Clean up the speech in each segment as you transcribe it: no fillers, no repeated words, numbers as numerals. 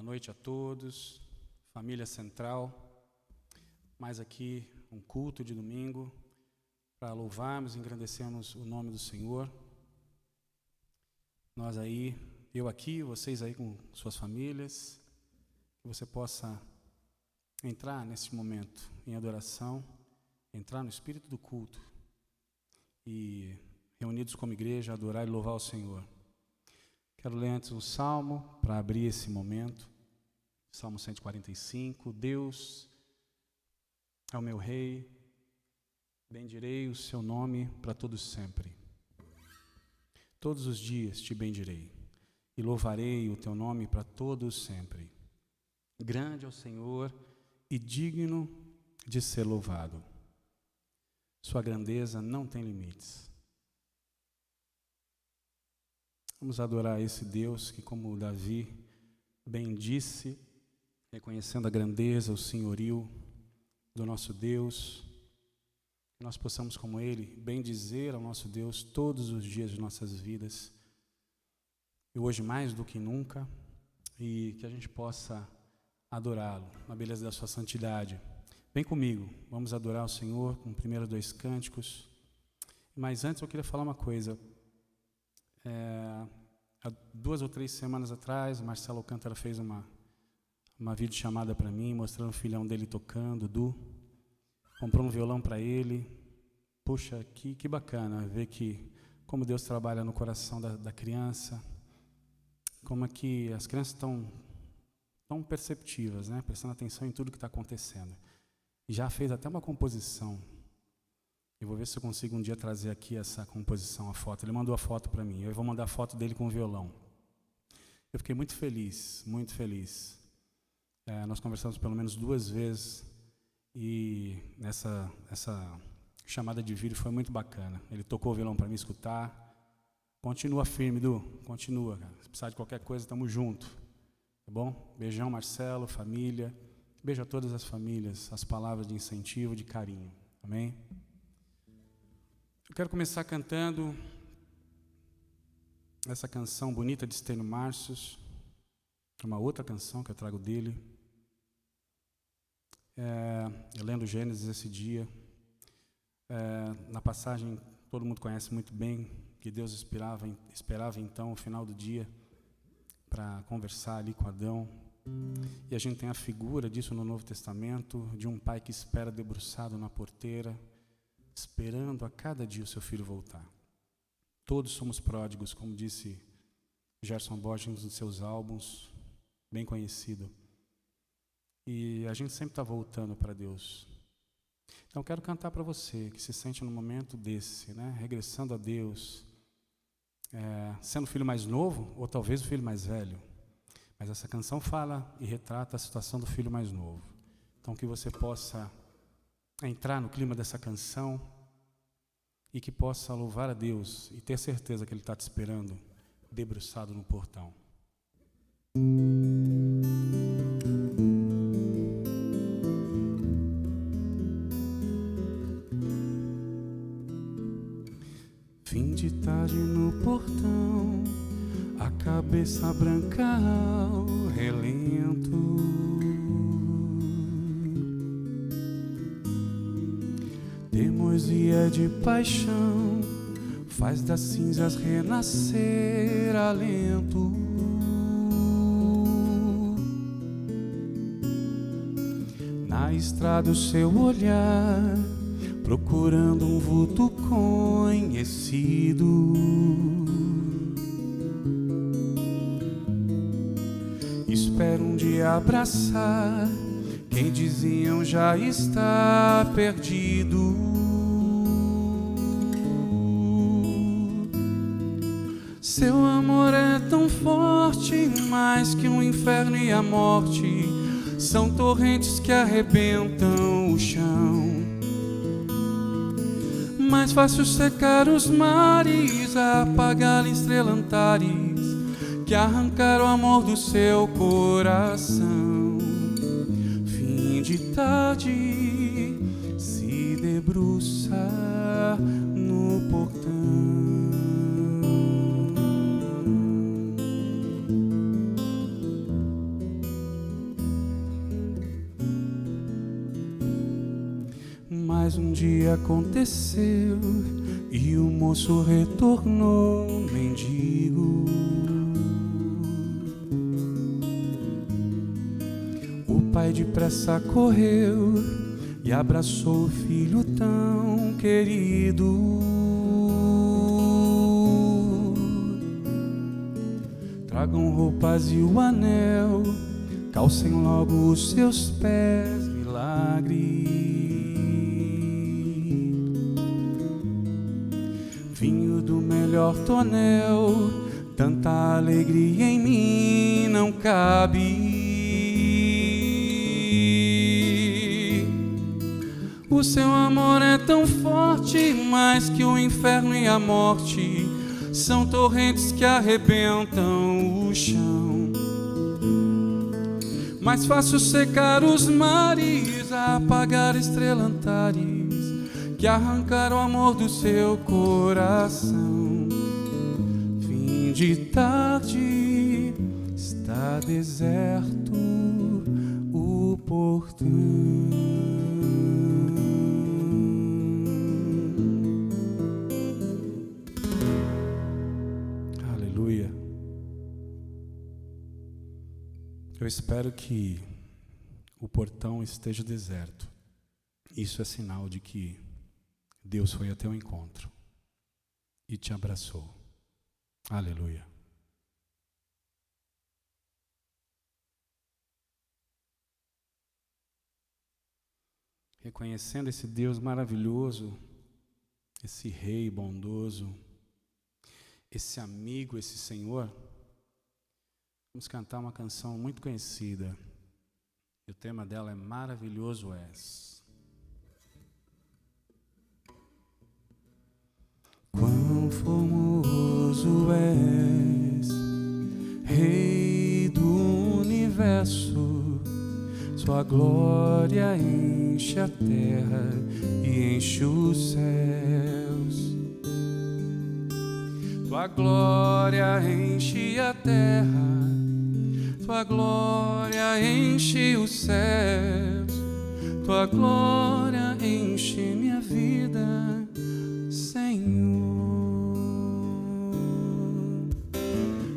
noite a todos, família central. Mais aqui um culto de domingo para louvarmos e engrandecermos o nome do Senhor. Nós aí, eu aqui, vocês aí com suas famílias, que você possa entrar nesse momento em adoração, entrar no espírito do culto e, reunidos como igreja, adorar e louvar o Senhor. Quero ler antes um salmo para abrir esse momento. Salmo 145. Deus é o meu rei, bendirei o seu nome para todos sempre. Todos os dias te bendirei e louvarei o teu nome para todos sempre. Grande é o Senhor e digno de ser louvado. Sua grandeza não tem limites. Vamos adorar esse Deus que, como Davi bem disse, reconhecendo a grandeza, o senhorio do nosso Deus, que nós possamos, como Ele, bem dizer ao nosso Deus todos os dias de nossas vidas, e hoje mais do que nunca, e que a gente possa adorá-lo na beleza da sua santidade. Vem comigo, vamos adorar o Senhor com os primeiros 2 cânticos. Mas antes eu queria falar uma coisa. Há 2 ou 3 semanas atrás, Marcelo Alcântara fez uma videochamada para mim, mostrando o filhão dele tocando, Du. Comprou um violão para ele. Puxa, que bacana ver como Deus trabalha no coração da criança, como é que as crianças estão tão perceptivas, né? Prestando atenção em tudo que está acontecendo. E já fez até uma composição. Eu vou ver se eu consigo um dia trazer aqui essa composição, a foto. Ele mandou a foto para mim. Eu vou mandar a foto dele com o violão. Eu fiquei muito feliz, muito feliz. Nós conversamos pelo menos 2 vezes e essa chamada de vídeo foi muito bacana. Ele tocou o violão para mim escutar. Continua firme, Du. Continua, cara. Se precisar de qualquer coisa, estamos juntos. Tá bom? Beijão, Marcelo, família. Beijo a todas as famílias. As palavras de incentivo, de carinho. Amém? Eu quero começar cantando essa canção bonita de Estênio Marços, uma outra canção que eu trago dele. Eu lendo Gênesis esse dia, na passagem todo mundo conhece muito bem, que Deus esperava então o final do dia para conversar ali com Adão. E a gente tem a figura disso no Novo Testamento, de um pai que espera debruçado na porteira, esperando a cada dia o seu filho voltar. Todos somos pródigos, como disse Gerson Borges nos seus álbuns, bem conhecido. E a gente sempre está voltando para Deus. Então, quero cantar para você, que se sente num momento desse, né? Regressando a Deus, sendo o filho mais novo, ou talvez o filho mais velho. Mas essa canção fala e retrata a situação do filho mais novo. Então, que você possa entrar no clima dessa canção e que possa louvar a Deus e ter certeza que Ele está te esperando, debruçado no portão. Fim de tarde no portão, a cabeça branca ao relento. Teimosia de paixão faz das cinzas renascer alento. Na estrada o seu olhar, procurando um vulto conhecido. Espero um dia abraçar quem diziam já está perdido. Seu amor é tão forte, mais que o inferno e a morte. São torrentes que arrebentam o chão. Mais fácil secar os mares, apagar estrelantares, que arrancar o amor do seu coração. Fim de tarde, se debruça no portão. aconteceu e o moço retornou mendigo. O pai depressa correu e abraçou o filho tão querido. Tragam roupas e o anel, calcem logo os seus pés, milagre. Vinho do melhor tonel, tanta alegria em mim não cabe. O seu amor é tão forte, mais que o inferno e a morte. São torrentes que arrebentam o chão. Mais fácil secar os mares, apagar estrelantares, que arrancar o amor do seu coração. Fim de tarde, está deserto o portão. Aleluia. Eu espero que o portão esteja deserto. Isso é sinal de que Deus foi até o encontro e te abraçou. Aleluia. Reconhecendo esse Deus maravilhoso, esse Rei bondoso, esse amigo, esse Senhor, vamos cantar uma canção muito conhecida. E o tema dela é Maravilhoso És. Quão formoso és, Rei do universo, sua glória enche a terra e enche os céus. Tua glória enche a terra, tua glória enche os céus, tua glória enche minha vida, Senhor.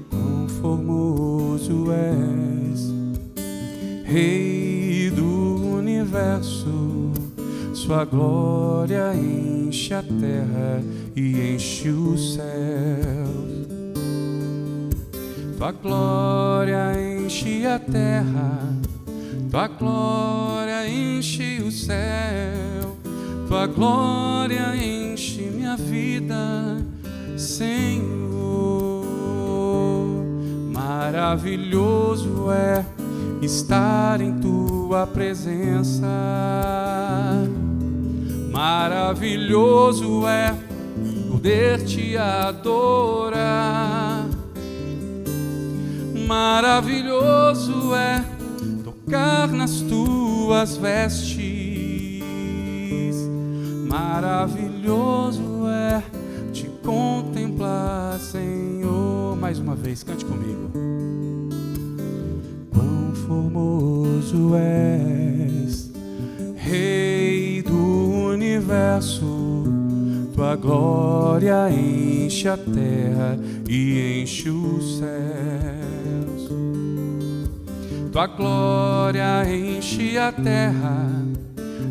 Quão formoso és, Rei do universo, sua glória enche a terra e enche os céus. Tua glória enche a terra, tua glória enche o céu, tua glória enche minha vida, Senhor. Maravilhoso é estar em tua presença, maravilhoso é poder te adorar, maravilhoso é tocar nas tuas vestes, maravilhoso é te contemplar, Senhor. Mais uma vez, cante comigo. Quão formoso és, Rei do universo, tua glória enche a terra e enche os céus. Tua glória enche a terra,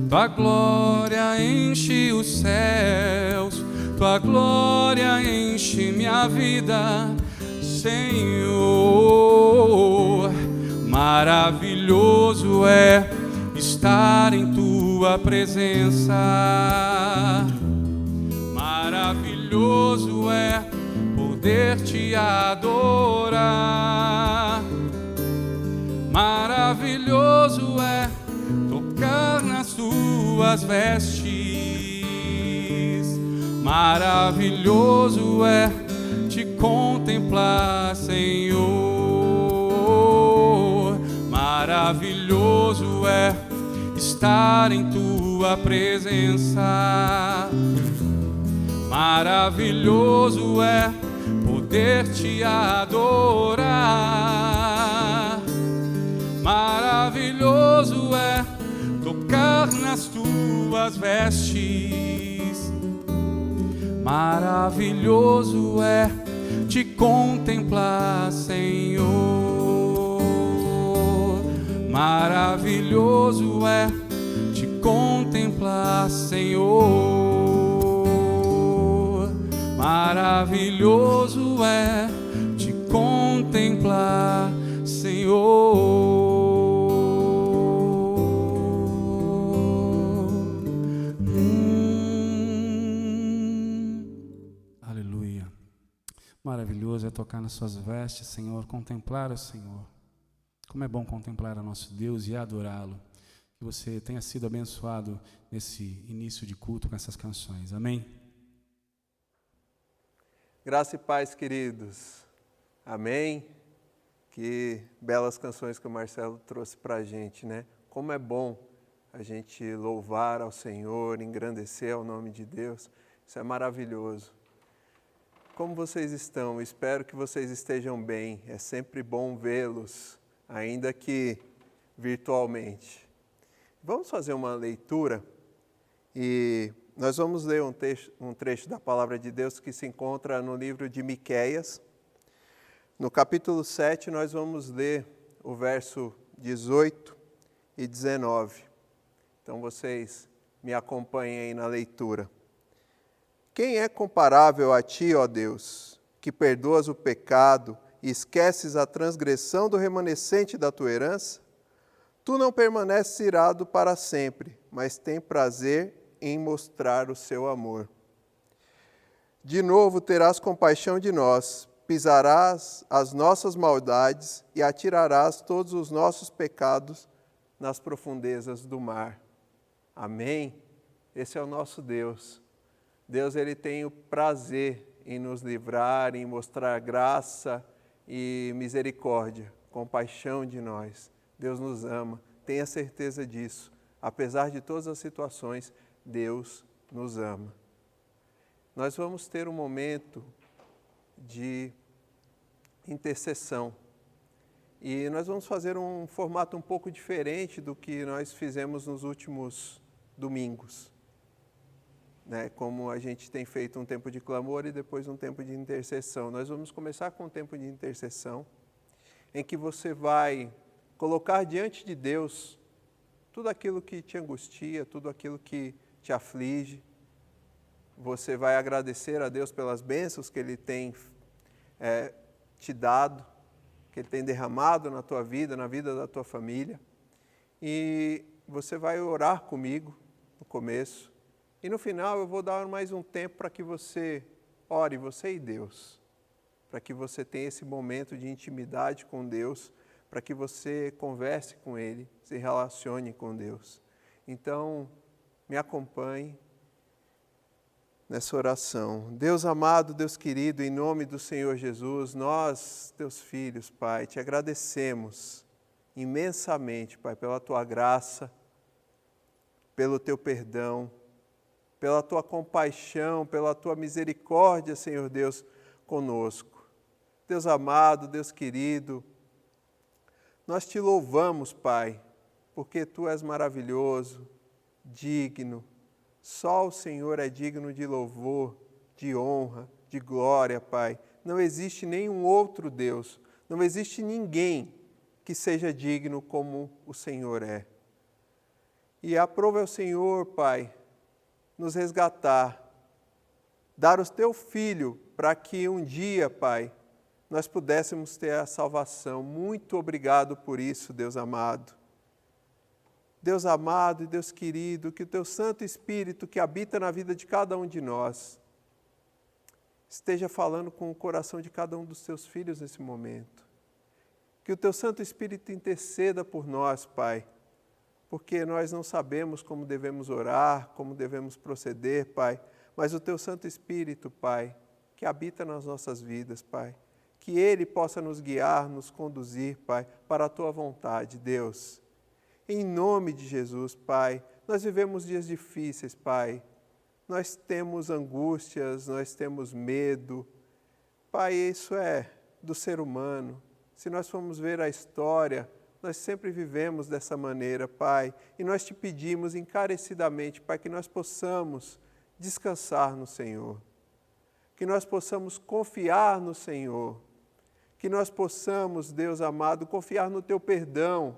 tua glória enche os céus, tua glória enche minha vida, Senhor. Maravilhoso é estar em tua presença, maravilhoso é poder te adorar, maravilhoso é tocar nas tuas vestes, maravilhoso é te contemplar, Senhor. Maravilhoso é estar em tua presença, maravilhoso é poder te adorar, maravilhoso é tocar nas tuas vestes. Maravilhoso é te contemplar, Senhor. Maravilhoso é te contemplar, Senhor. Maravilhoso é te contemplar, Senhor. Aleluia. Maravilhoso é tocar nas suas vestes, Senhor, contemplar o Senhor. Como é bom contemplar a nosso Deus e adorá-lo. Que você tenha sido abençoado nesse início de culto com essas canções. Amém? Graça e paz, queridos. Amém? Que belas canções que o Marcelo trouxe para a gente, né? Como é bom a gente louvar ao Senhor, engrandecer ao nome de Deus. Isso é maravilhoso. Como vocês estão? Espero que vocês estejam bem. É sempre bom vê-los, ainda que virtualmente. Vamos fazer uma leitura e nós vamos ler um trecho da Palavra de Deus que se encontra no livro de Miqueias. No capítulo 7, nós vamos ler o verso 18 e 19. Então, vocês me acompanhem aí na leitura. Quem é comparável a ti, ó Deus, que perdoas o pecado e esqueces a transgressão do remanescente da tua herança? Tu não permaneces irado para sempre, mas tem prazer em mostrar o seu amor. De novo terás compaixão de nós, pisarás as nossas maldades e atirarás todos os nossos pecados nas profundezas do mar. Amém? Esse é o nosso Deus. Deus, Ele tem o prazer em nos livrar, em mostrar graça e misericórdia, compaixão de nós. Deus nos ama, tenha certeza disso. Apesar de todas as situações, Deus nos ama. Nós vamos ter um momento de intercessão. E nós vamos fazer um formato um pouco diferente do que nós fizemos nos últimos domingos. Como a gente tem feito um tempo de clamor e depois um tempo de intercessão. Nós vamos começar com um tempo de intercessão, em que você vai colocar diante de Deus tudo aquilo que te angustia, tudo aquilo que te aflige. Você vai agradecer a Deus pelas bênçãos que Ele tem te dado, que Ele tem derramado na tua vida, na vida da tua família. E você vai orar comigo no começo. E no final eu vou dar mais um tempo para que você ore, você e Deus. Para que você tenha esse momento de intimidade com Deus, para que você converse com Ele, se relacione com Deus. Então, me acompanhe nessa oração. Deus amado, Deus querido, em nome do Senhor Jesus, nós, teus filhos, Pai, te agradecemos imensamente, Pai, pela tua graça, pelo teu perdão, pela tua compaixão, pela tua misericórdia, Senhor Deus, conosco. Deus amado, Deus querido, nós te louvamos, Pai, porque tu és maravilhoso, digno. Só o Senhor é digno de louvor, de honra, de glória, Pai. Não existe nenhum outro Deus, não existe ninguém que seja digno como o Senhor é. E aprove ao Senhor, Pai, nos resgatar, dar o teu Filho para que um dia, Pai, nós pudéssemos ter a salvação. Muito obrigado por isso, Deus amado. Deus amado e Deus querido, que o teu Santo Espírito que habita na vida de cada um de nós esteja falando com o coração de cada um dos teus filhos nesse momento. Que o teu Santo Espírito interceda por nós, Pai, porque nós não sabemos como devemos orar, como devemos proceder, Pai, mas o teu Santo Espírito, Pai, que habita nas nossas vidas, Pai, que Ele possa nos guiar, nos conduzir, Pai, para a tua vontade, Deus. Em nome de Jesus, Pai, nós vivemos dias difíceis, Pai. Nós temos angústias, nós temos medo. Pai, isso é do ser humano. Se nós formos ver a história, Nós sempre vivemos dessa maneira, Pai, e nós te pedimos encarecidamente, Pai, que nós possamos descansar no Senhor, que nós possamos confiar no Senhor, que nós possamos, Deus amado, confiar no Teu perdão,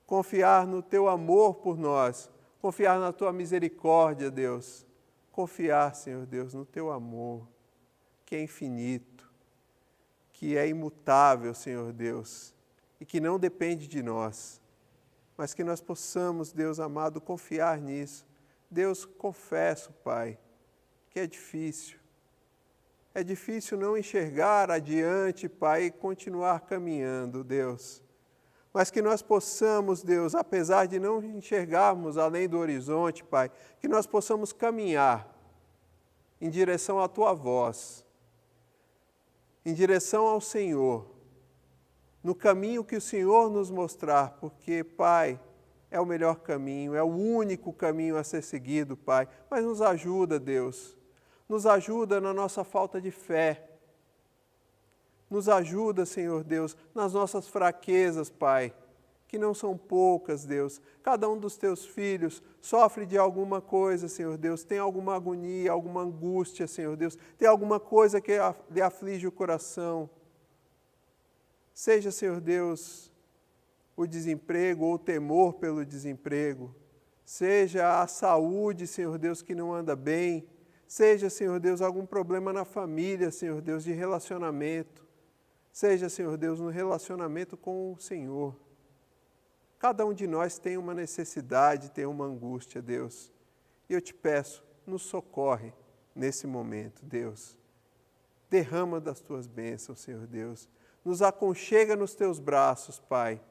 confiar no Teu amor por nós, confiar na Tua misericórdia, Deus, confiar, Senhor Deus, no Teu amor, que é infinito, que é imutável, Senhor Deus, e que não depende de nós, mas que nós possamos, Deus amado, confiar nisso. Deus, confesso, Pai, que é difícil. É difícil não enxergar adiante, Pai, e continuar caminhando, Deus. Mas que nós possamos, Deus, apesar de não enxergarmos além do horizonte, Pai, que nós possamos caminhar em direção à Tua voz, em direção ao Senhor, no caminho que o Senhor nos mostrar, porque, Pai, é o melhor caminho, é o único caminho a ser seguido, Pai. Mas nos ajuda, Deus, nos ajuda na nossa falta de fé, nos ajuda, Senhor Deus, nas nossas fraquezas, Pai, que não são poucas, Deus. Cada um dos Teus filhos sofre de alguma coisa, Senhor Deus, tem alguma agonia, alguma angústia, Senhor Deus, tem alguma coisa que lhe aflige o coração. Seja, Senhor Deus, o desemprego ou o temor pelo desemprego, seja a saúde, Senhor Deus, que não anda bem, seja, Senhor Deus, algum problema na família, Senhor Deus, de relacionamento, seja, Senhor Deus, no relacionamento com o Senhor. Cada um de nós tem uma necessidade, tem uma angústia, Deus, e eu te peço, nos socorre nesse momento, Deus. Derrama das Tuas bênçãos, Senhor Deus. Nos aconchega nos Teus braços, Pai.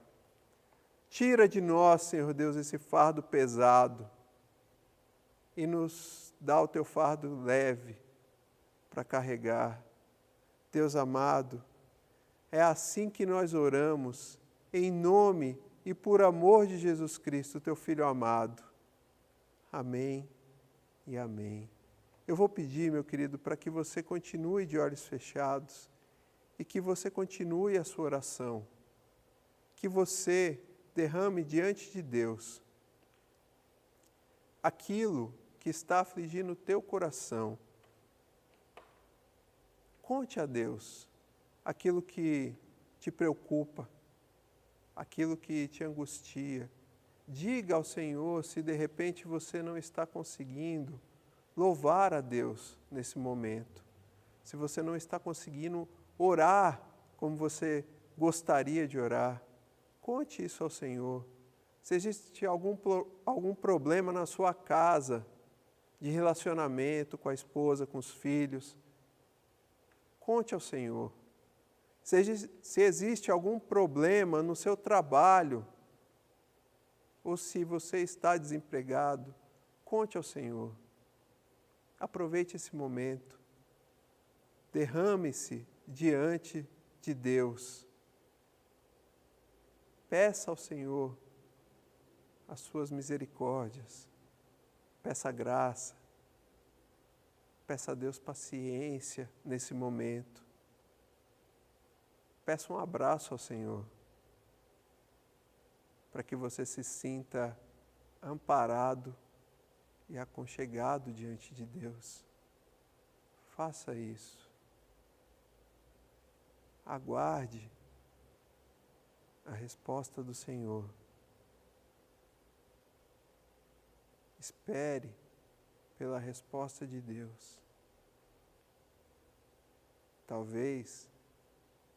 Tira de nós, Senhor Deus, esse fardo pesado e nos dá o Teu fardo leve para carregar. Deus amado, é assim que nós oramos, em nome e por amor de Jesus Cristo, Teu Filho amado. Amém e amém. Eu vou pedir, meu querido, para que você continue de olhos fechados, e que você continue a sua oração, que você derrame diante de Deus aquilo que está afligindo o teu coração. Conte a Deus aquilo que te preocupa, aquilo que te angustia. Diga ao Senhor se de repente você não está conseguindo louvar a Deus nesse momento, se você não está conseguindo orar como você gostaria de orar. Conte isso ao Senhor. Se existe algum problema na sua casa, de relacionamento com a esposa, com os filhos, conte ao Senhor. Se existe algum problema no seu trabalho, ou se você está desempregado, conte ao Senhor. Aproveite esse momento. Derrame-se diante de Deus. Peça ao Senhor as suas misericórdias. Peça graça. Peça a Deus paciência nesse momento. Peça um abraço ao Senhor, para que você se sinta amparado e aconchegado diante de Deus. Faça isso. Aguarde a resposta do Senhor. Espere pela resposta de Deus. Talvez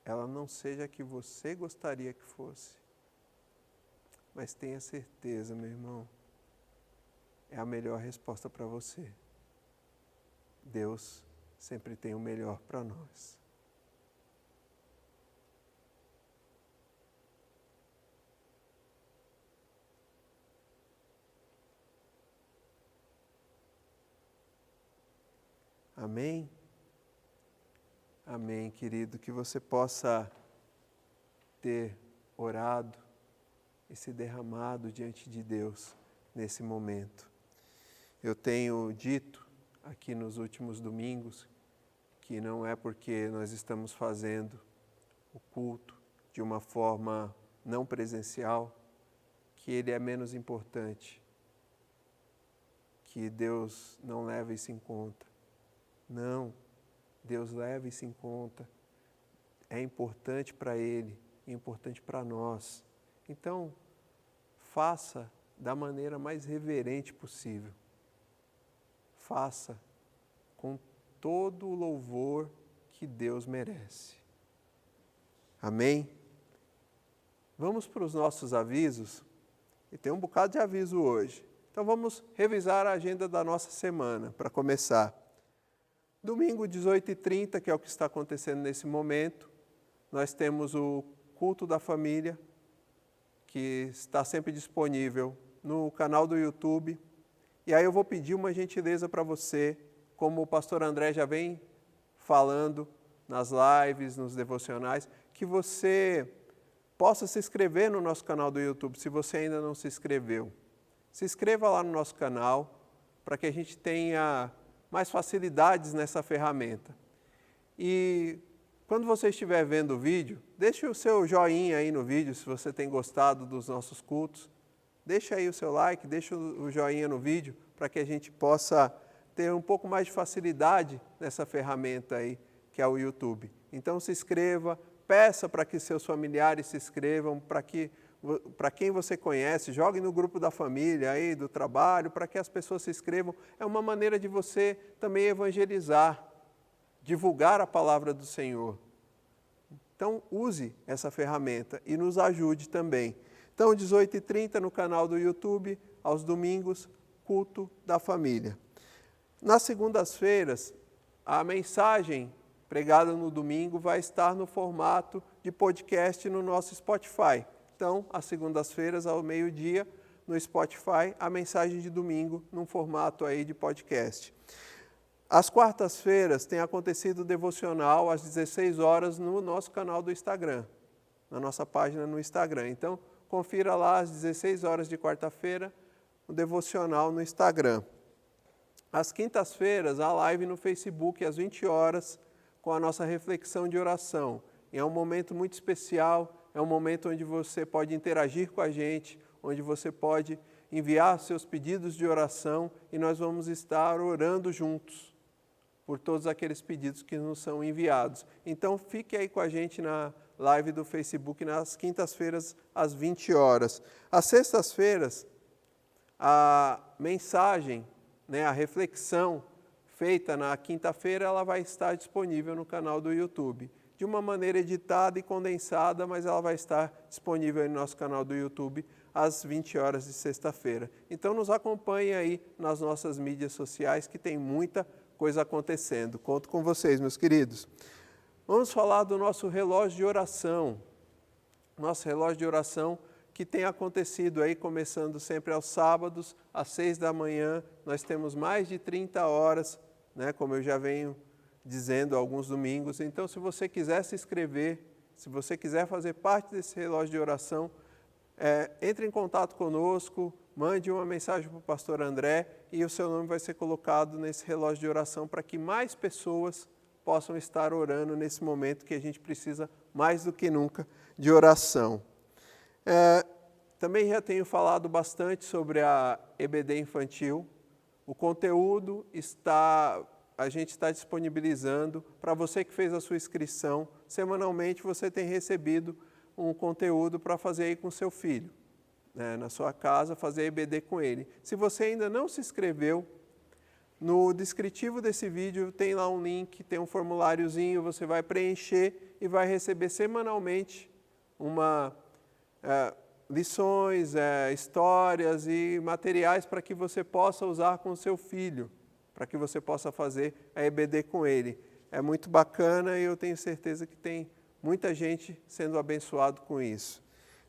ela não seja a que você gostaria que fosse, mas tenha certeza, meu irmão, é a melhor resposta para você. Deus sempre tem o melhor para nós. Amém? Amém, querido, que você possa ter orado e se derramado diante de Deus nesse momento. Eu tenho dito aqui nos últimos domingos que não é porque nós estamos fazendo o culto de uma forma não presencial, que ele é menos importante, que Deus não leva isso em conta. Não, Deus leva isso em conta. É importante para Ele, é importante para nós. Então, faça da maneira mais reverente possível. Faça com todo o louvor que Deus merece. Amém? Vamos para os nossos avisos. E tem um bocado de aviso hoje. Então vamos revisar a agenda da nossa semana, para começar. Domingo, 18h30, que é o que está acontecendo nesse momento, nós temos o culto da família, que está sempre disponível no canal do YouTube. E aí eu vou pedir uma gentileza para você, como o pastor André já vem falando nas lives, nos devocionais, que você possa se inscrever no nosso canal do YouTube, se você ainda não se inscreveu. Se inscreva lá no nosso canal, para que a gente tenha mais facilidades nessa ferramenta. E quando você estiver vendo o vídeo, deixe o seu joinha aí no vídeo, se você tem gostado dos nossos cultos. Deixa aí o seu like, deixa o joinha no vídeo, para que a gente possa ter um pouco mais de facilidade nessa ferramenta aí, que é o YouTube. Então se inscreva, peça para que seus familiares se inscrevam, para quem você conhece, jogue no grupo da família, aí, do trabalho, para que as pessoas se inscrevam. É uma maneira de você também evangelizar, divulgar a palavra do Senhor. Então, use essa ferramenta e nos ajude também. Então, 18h30 no canal do YouTube, aos domingos, culto da família. Nas segundas-feiras, a mensagem pregada no domingo vai estar no formato de podcast no nosso Spotify. Então, às segundas-feiras, ao meio-dia, no Spotify, a mensagem de domingo, num formato aí de podcast. Às quartas-feiras, tem acontecido o devocional às 16 horas no nosso canal do Instagram, na nossa página no Instagram. Então, confira lá às 16 horas de quarta-feira, o devocional no Instagram. Às quintas-feiras, a live no Facebook, às 20 horas, com a nossa reflexão de oração. E é um momento muito especial, é um momento onde você pode interagir com a gente, onde você pode enviar seus pedidos de oração e nós vamos estar orando juntos por todos aqueles pedidos que nos são enviados. Então, fique aí com a gente na live do Facebook nas quintas-feiras, às 20 horas. Às sextas-feiras, a mensagem, a reflexão feita na quinta-feira, ela vai estar disponível no canal do YouTube. De uma maneira editada e condensada, mas ela vai estar disponível no nosso canal do YouTube às 20 horas de sexta-feira. Então nos acompanhe aí nas nossas mídias sociais, que tem muita coisa acontecendo. Conto com vocês, meus queridos. Vamos falar do nosso relógio de oração. Nosso relógio de oração que tem acontecido aí, começando sempre aos sábados, às 6 da manhã. Nós temos mais de 30 horas, como eu já venho dizendo alguns domingos. Então, se você quiser se inscrever, se você quiser fazer parte desse relógio de oração, entre em contato conosco, mande uma mensagem para o pastor André e o seu nome vai ser colocado nesse relógio de oração para que mais pessoas possam estar orando nesse momento que a gente precisa mais do que nunca de oração. Também já tenho falado bastante sobre a EBD infantil. O conteúdo a gente está disponibilizando para você que fez a sua inscrição. Semanalmente você tem recebido um conteúdo para fazer aí com seu filho, na sua casa, fazer a EBD com ele. Se você ainda não se inscreveu, no descritivo desse vídeo tem lá um link, tem um formuláriozinho, você vai preencher e vai receber semanalmente lições, histórias e materiais para que você possa usar com o seu filho, para que você possa fazer a EBD com ele. É muito bacana e eu tenho certeza que tem muita gente sendo abençoado com isso.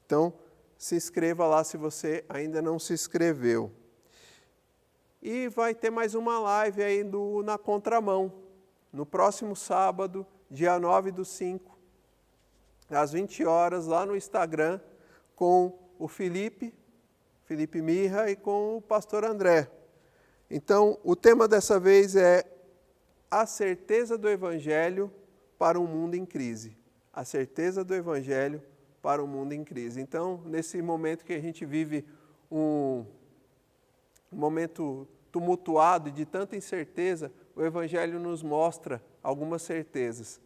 Então, se inscreva lá se você ainda não se inscreveu. E vai ter mais uma live aí na Contramão, no próximo sábado, dia 9/5, às 20 horas, lá no Instagram, com o Felipe Mirra e com o pastor André. Então, o tema dessa vez é a certeza do Evangelho para um mundo em crise. A certeza do Evangelho para o mundo em crise. Então, nesse momento que a gente vive um momento tumultuado e de tanta incerteza, o Evangelho nos mostra algumas certezas,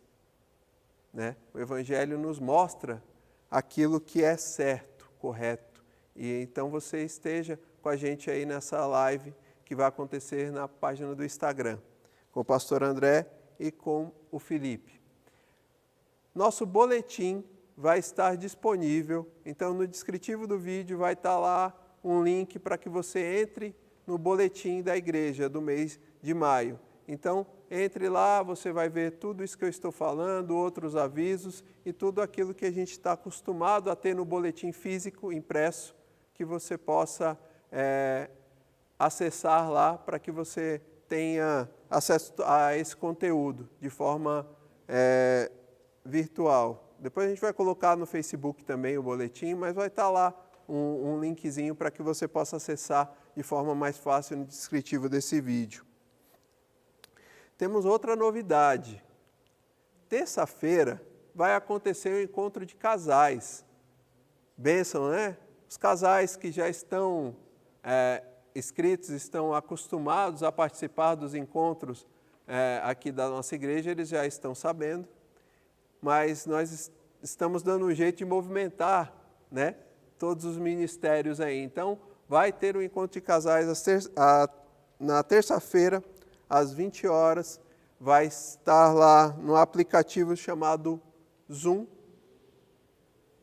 né? O Evangelho nos mostra aquilo que é certo, correto. E então você esteja com a gente aí nessa live que vai acontecer na página do Instagram, com o pastor André e com o Felipe. Nosso boletim vai estar disponível, então no descritivo do vídeo vai estar lá um link para que você entre no boletim da igreja do mês de maio. Então, entre lá, você vai ver tudo isso que eu estou falando, outros avisos e tudo aquilo que a gente está acostumado a ter no boletim físico impresso, que você possa acessar lá para que você tenha acesso a esse conteúdo de forma virtual. Depois a gente vai colocar no Facebook também o boletim, mas vai estar lá um linkzinho para que você possa acessar de forma mais fácil no descritivo desse vídeo. Temos outra novidade. Terça-feira vai acontecer o encontro de casais. Bênção, né? Os casais que já estão inscritos, estão acostumados a participar dos encontros aqui da nossa igreja, eles já estão sabendo. Mas nós estamos dando um jeito de movimentar, né, todos os ministérios aí. Então, vai ter um encontro de casais na terça-feira, às 20 horas, vai estar lá no aplicativo chamado Zoom.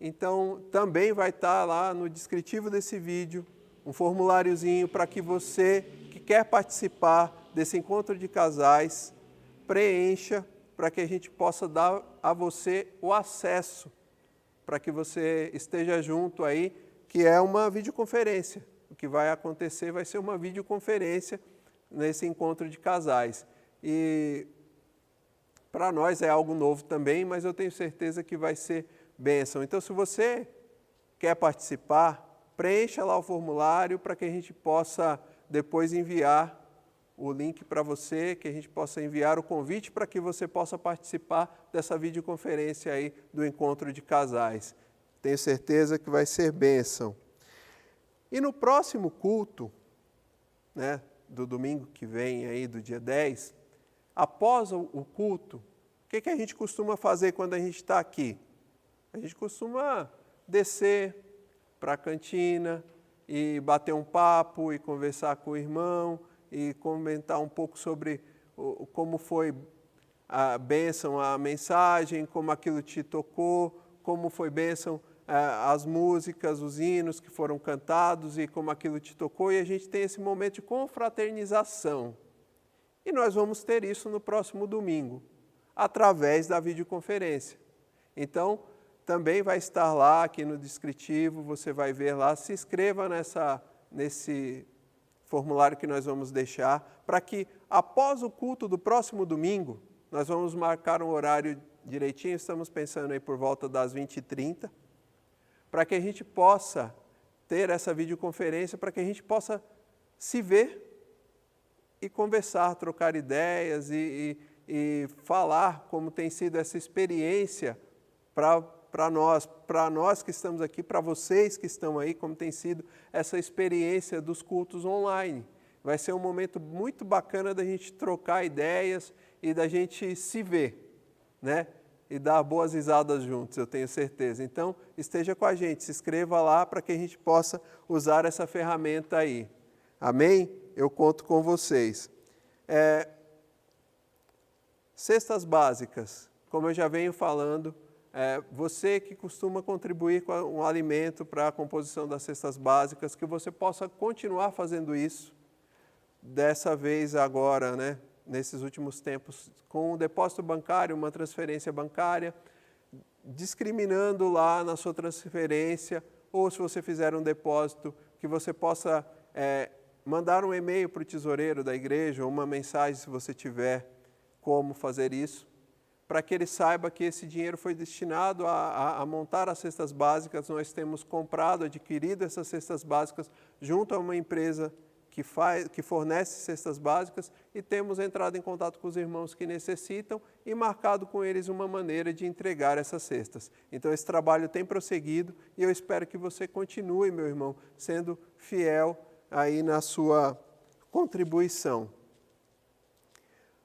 Então, também vai estar lá no descritivo desse vídeo um formuláriozinho para que você que quer participar desse encontro de casais preencha, para que a gente possa dar a você o acesso, para que você esteja junto aí, que é uma videoconferência. O que vai acontecer vai ser uma videoconferência nesse encontro de casais. E para nós é algo novo também, mas eu tenho certeza que vai ser bênção. Então, se você quer participar, preencha lá o formulário para que a gente possa depois enviar o link para você, que a gente possa enviar o convite para que você possa participar dessa videoconferência aí do encontro de casais. Tenho certeza que vai ser bênção. E no próximo culto, né, do domingo que vem aí, do dia 10, após o culto, o que a gente costuma fazer quando a gente está aqui? A gente costuma descer para a cantina e bater um papo e conversar com o irmão, e comentar um pouco sobre como foi a bênção, a mensagem, como aquilo te tocou, como foi bênção as músicas, os hinos que foram cantados e como aquilo te tocou. E a gente tem esse momento de confraternização. E nós vamos ter isso no próximo domingo, através da videoconferência. Então, também vai estar lá aqui no descritivo, você vai ver lá, se inscreva nesse formulário que nós vamos deixar, para que após o culto do próximo domingo, nós vamos marcar um horário direitinho, estamos pensando aí por volta das 20h30, para que a gente possa ter essa videoconferência, para que a gente possa se ver e conversar, trocar ideias e falar como tem sido essa experiência para nós que estamos aqui, para vocês que estão aí, como tem sido essa experiência dos cultos online. Vai ser um momento muito bacana da gente trocar ideias e da gente se ver, né? E dar boas risadas juntos, eu tenho certeza. Então, esteja com a gente, se inscreva lá para que a gente possa usar essa ferramenta aí. Amém? Eu conto com vocês. Cestas básicas, como eu já venho falando, você que costuma contribuir com um alimento para a composição das cestas básicas, que você possa continuar fazendo isso, dessa vez agora, né, nesses últimos tempos, com um depósito bancário, uma transferência bancária, discriminando lá na sua transferência, ou se você fizer um depósito, que você possa mandar um e-mail para o tesoureiro da igreja, ou uma mensagem, se você tiver como fazer isso, para que ele saiba que esse dinheiro foi destinado a montar as cestas básicas. Nós temos comprado, adquirido essas cestas básicas junto a uma empresa que fornece cestas básicas, e temos entrado em contato com os irmãos que necessitam e marcado com eles uma maneira de entregar essas cestas. Então esse trabalho tem prosseguido e eu espero que você continue, meu irmão, sendo fiel aí na sua contribuição.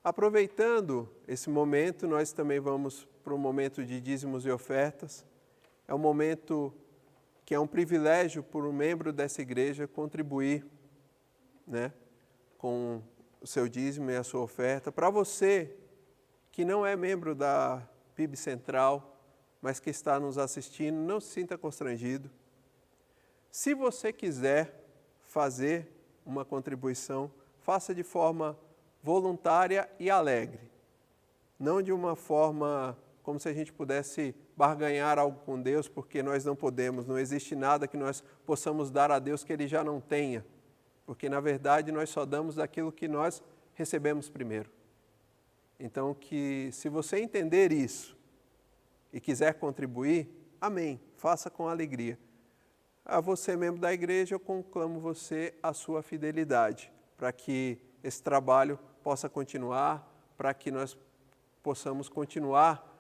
Aproveitando esse momento, nós também vamos para o momento de dízimos e ofertas. É um momento que é um privilégio para um membro dessa igreja contribuir, né, com o seu dízimo e a sua oferta. Para você que não é membro da PIB Central, mas que está nos assistindo, não se sinta constrangido. Se você quiser fazer uma contribuição, faça de forma voluntária e alegre. Não de uma forma como se a gente pudesse barganhar algo com Deus, porque nós não podemos, não existe nada que nós possamos dar a Deus que Ele já não tenha. Porque, na verdade, nós só damos daquilo que nós recebemos primeiro. Então, que se você entender isso e quiser contribuir, amém, faça com alegria. A você, membro da igreja, eu conclamo você a sua fidelidade, para que esse trabalho possa continuar, para que nós possamos continuar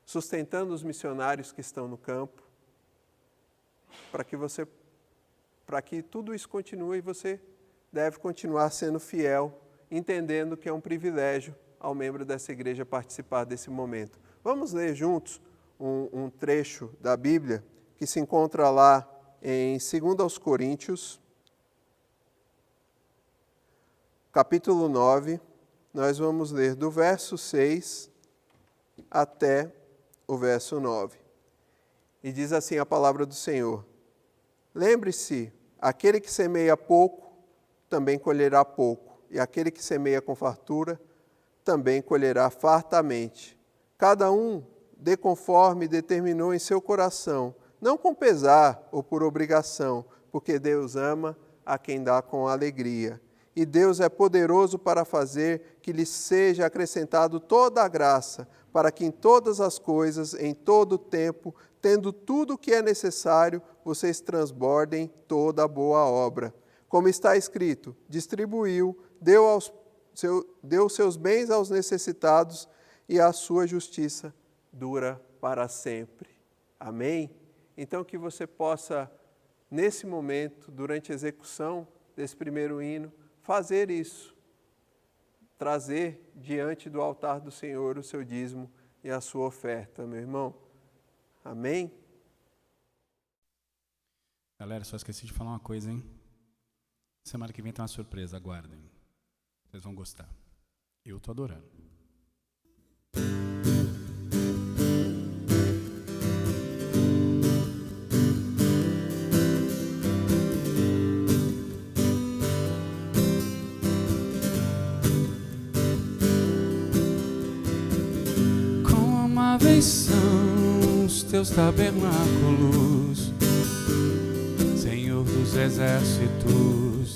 sustentando os missionários que estão no campo, para que tudo isso continue, e você deve continuar sendo fiel, entendendo que é um privilégio ao membro dessa igreja participar desse momento. Vamos ler juntos um trecho da Bíblia que se encontra lá em 2 Coríntios, capítulo 9, nós vamos ler do verso 6 até o verso 9. E diz assim a palavra do Senhor: lembre-se, aquele que semeia pouco, também colherá pouco, e aquele que semeia com fartura, também colherá fartamente. Cada um dê conforme determinou em seu coração, não com pesar ou por obrigação, porque Deus ama a quem dá com alegria. E Deus é poderoso para fazer que lhe seja acrescentado toda a graça, para que em todas as coisas, em todo o tempo, tendo tudo o que é necessário, vocês transbordem toda a boa obra. Como está escrito, distribuiu, deu seus bens aos necessitados, e a sua justiça dura para sempre. Amém? Então que você possa, nesse momento, durante a execução desse primeiro hino, fazer isso, trazer diante do altar do Senhor o seu dízimo e a sua oferta, meu irmão. Amém? Galera, só esqueci de falar uma coisa, hein? Semana que vem tem uma surpresa, aguardem. Vocês vão gostar. Eu estou adorando. São os teus tabernáculos, Senhor dos exércitos.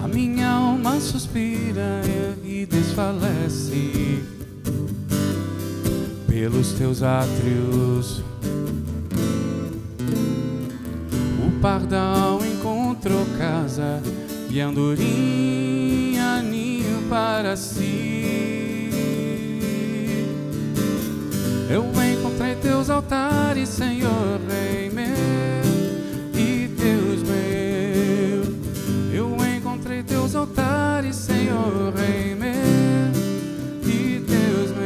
A minha alma suspira e desfalece pelos teus átrios. O pardal encontrou casa e a andorinha ninho para si. Eu encontrei teus altares, Senhor, Rei meu e Deus meu. Eu encontrei teus altares, Senhor, Rei meu e Deus meu.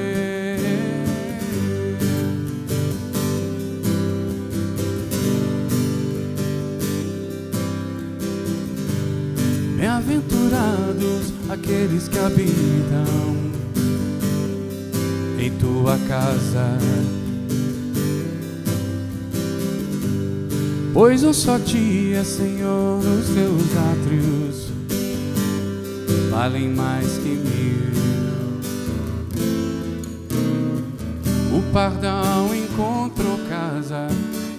Bem-aventurados aqueles que habitam em tua casa, pois um só dia, Senhor, os teus átrios valem mais que 1000. O pardal encontrou casa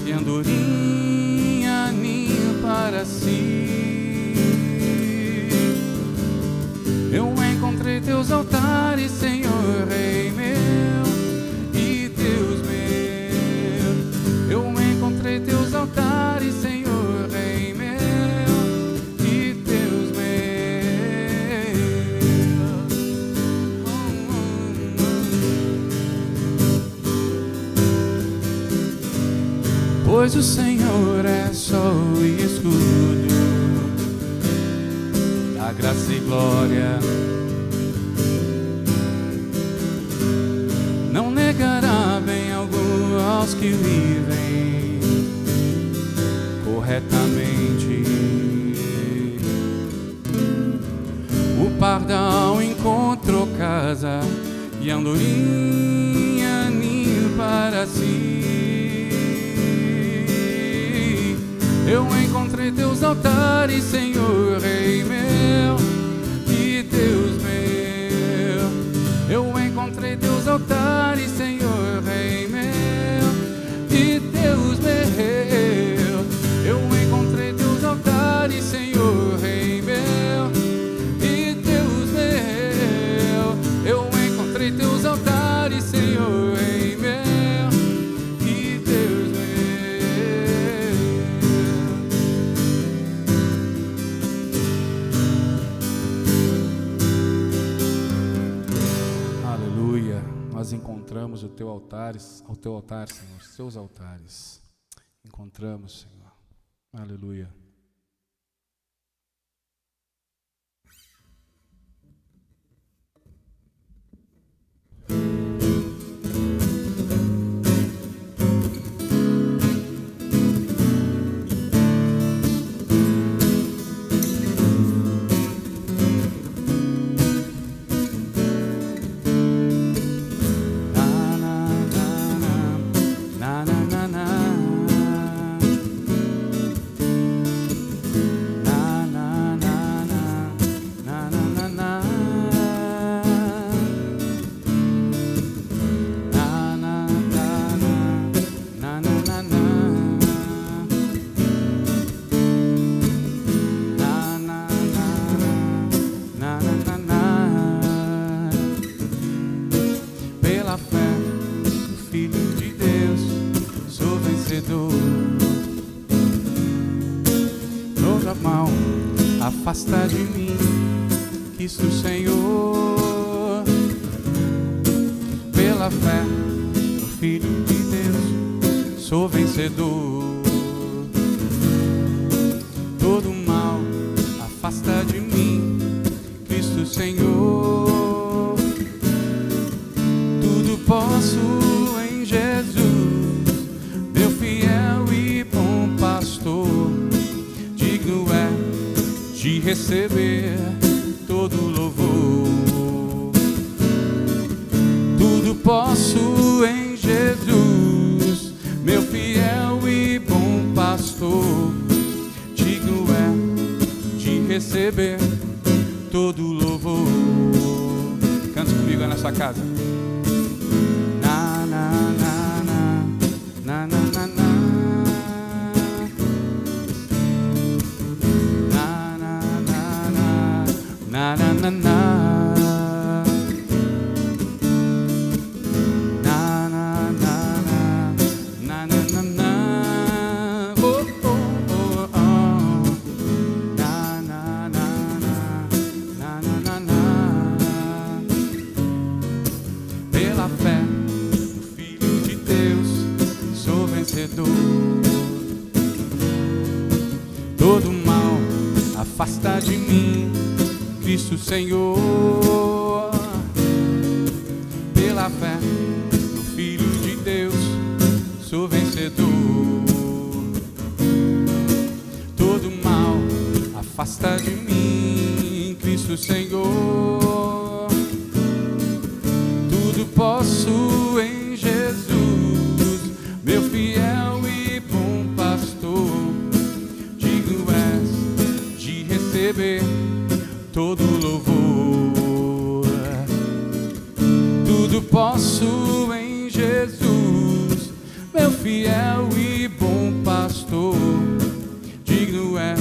e a andorinha ninho para si. Eu encontrei teus altares, Senhor, Rei meu e Deus meu. Eu encontrei teus altares, Senhor, Rei pois o Senhor é sol e escudo da graça e glória. Não negará bem algum aos que vivem corretamente. O pardal encontrou casa e a andorinha ninho para si. Eu encontrei teus altares, Senhor, Rei meu e Deus meu. Eu encontrei teus altares, Senhor, Rei meu e Deus meu. Eu encontrei teus altares, Senhor, Rei meu e Deus meu. Eu encontrei teus altares, Senhor, Rei meu e Deus meu. Aleluia. Nós encontramos o teu altar, Senhor, seus altares. Encontramos, Senhor. Aleluia. Pela fé do Filho de Deus, sou vencedor. Toda mal afasta de mim, Cristo Senhor. Pela fé do Filho de Deus, sou vencedor. Todo mal afasta de mim, Cristo Senhor. Tudo posso em Jesus, meu fiel e bom pastor. Digno é de receber todo louvor. Tudo posso em Jesus, meu fiel e bom pastor. Digno é de receber todo louvor. Canta comigo aí na sua casa. Na na na na na na na na. Na na na na na na. Pela fé do Filho de Deus, sou vencedor. Todo mal afasta de mim, Cristo Senhor. Pela fé do Filho de Deus, sou vencedor. Todo mal afasta de mim, Cristo Senhor. Tudo posso em Jesus, meu fiel e bom pastor. Digno és de receber todo louvor. Tudo posso em Jesus, meu fiel e bom pastor. Digno é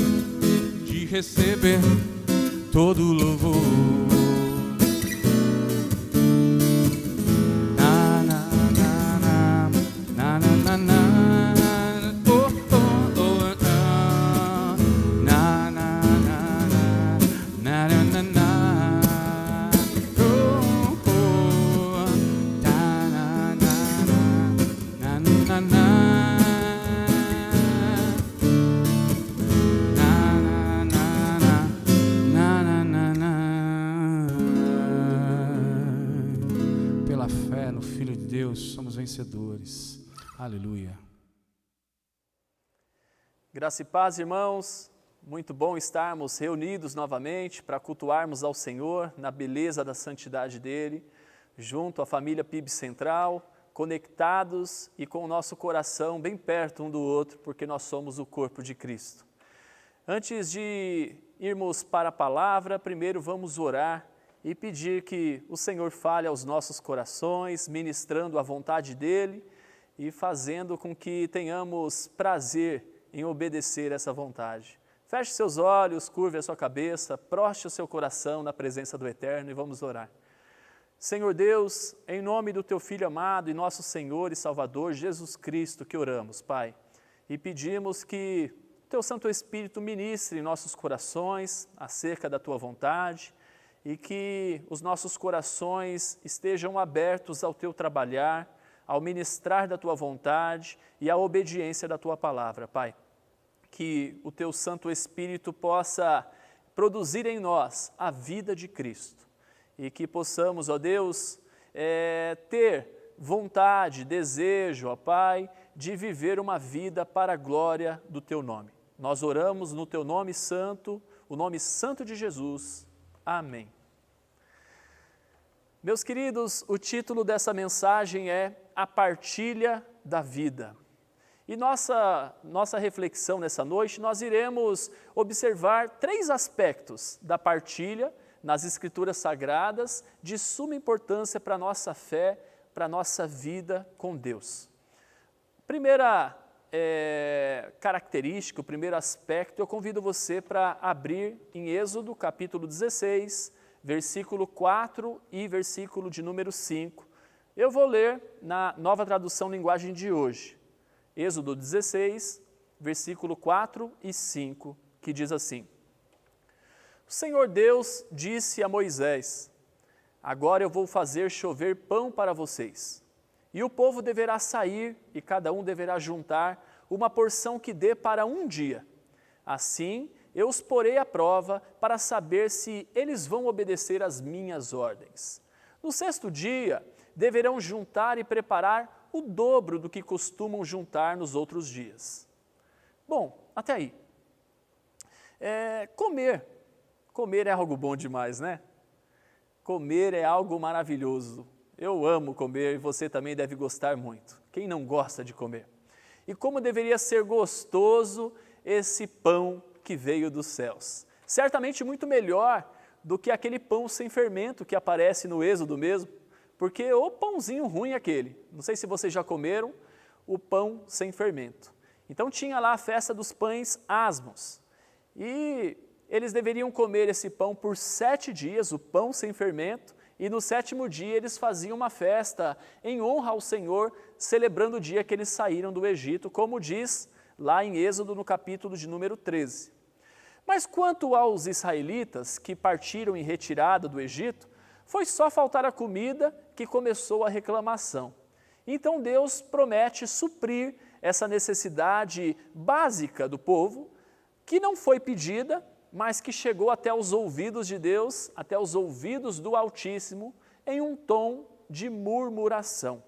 de receber todo louvor. fé no Filho de Deus, somos vencedores. Aleluia. Graça e paz, irmãos. Muito bom estarmos reunidos novamente para cultuarmos ao Senhor na beleza da santidade dEle, junto à família PIB Central, conectados e com o nosso coração bem perto um do outro, porque nós somos o corpo de Cristo. Antes de irmos para a palavra, primeiro vamos orar e pedir que o Senhor fale aos nossos corações, ministrando a vontade dEle e fazendo com que tenhamos prazer em obedecer essa vontade. Feche seus olhos, curve a sua cabeça, proste o seu coração na presença do Eterno e vamos orar. Senhor Deus, em nome do Teu Filho amado e nosso Senhor e Salvador Jesus Cristo que oramos, Pai, e pedimos que o Teu Santo Espírito ministre em nossos corações acerca da Tua vontade e que os nossos corações estejam abertos ao Teu trabalhar, ao ministrar da Tua vontade e à obediência da Tua palavra, Pai. Que o Teu Santo Espírito possa produzir em nós a vida de Cristo e que possamos, ó Deus, ter vontade, desejo, ó Pai, de viver uma vida para a glória do Teu nome. Nós oramos no Teu nome santo, o nome santo de Jesus. Amém. Meus queridos, o título dessa mensagem é A Partilha da Vida. E nossa reflexão nessa noite, nós iremos observar 3 aspectos da partilha nas Escrituras Sagradas de suma importância para a nossa fé, para a nossa vida com Deus. Primeira característica, o primeiro aspecto, eu convido você para abrir em Êxodo, capítulo 16, versículo 4 e versículo de número 5. Eu vou ler na Nova Tradução Linguagem de hoje. Êxodo 16, versículo 4 e 5, que diz assim: O Senhor Deus disse a Moisés: Agora eu vou fazer chover pão para vocês, e o povo deverá sair e cada um deverá juntar uma porção que dê para um dia. Assim eu os porei à prova para saber se eles vão obedecer às minhas ordens. No 6º dia deverão juntar e preparar o dobro do que costumam juntar nos outros dias. Bom, até aí. Comer é algo bom demais, né? Comer é algo maravilhoso. Eu amo comer e você também deve gostar muito. Quem não gosta de comer? E como deveria ser gostoso esse pão que veio dos céus. Certamente muito melhor do que aquele pão sem fermento que aparece no Êxodo mesmo, porque o pãozinho ruim é aquele. Não sei se vocês já comeram o pão sem fermento. Então tinha lá a festa dos pães asmos. E eles deveriam comer esse pão por 7 dias, o pão sem fermento, e no 7º dia eles faziam uma festa em honra ao Senhor, celebrando o dia que eles saíram do Egito, como diz lá em Êxodo no capítulo de número 13. Mas quanto aos israelitas que partiram em retirada do Egito, foi só faltar a comida que começou a reclamação. Então Deus promete suprir essa necessidade básica do povo, que não foi pedida, mas que chegou até os ouvidos de Deus, até os ouvidos do Altíssimo, em um tom de murmuração.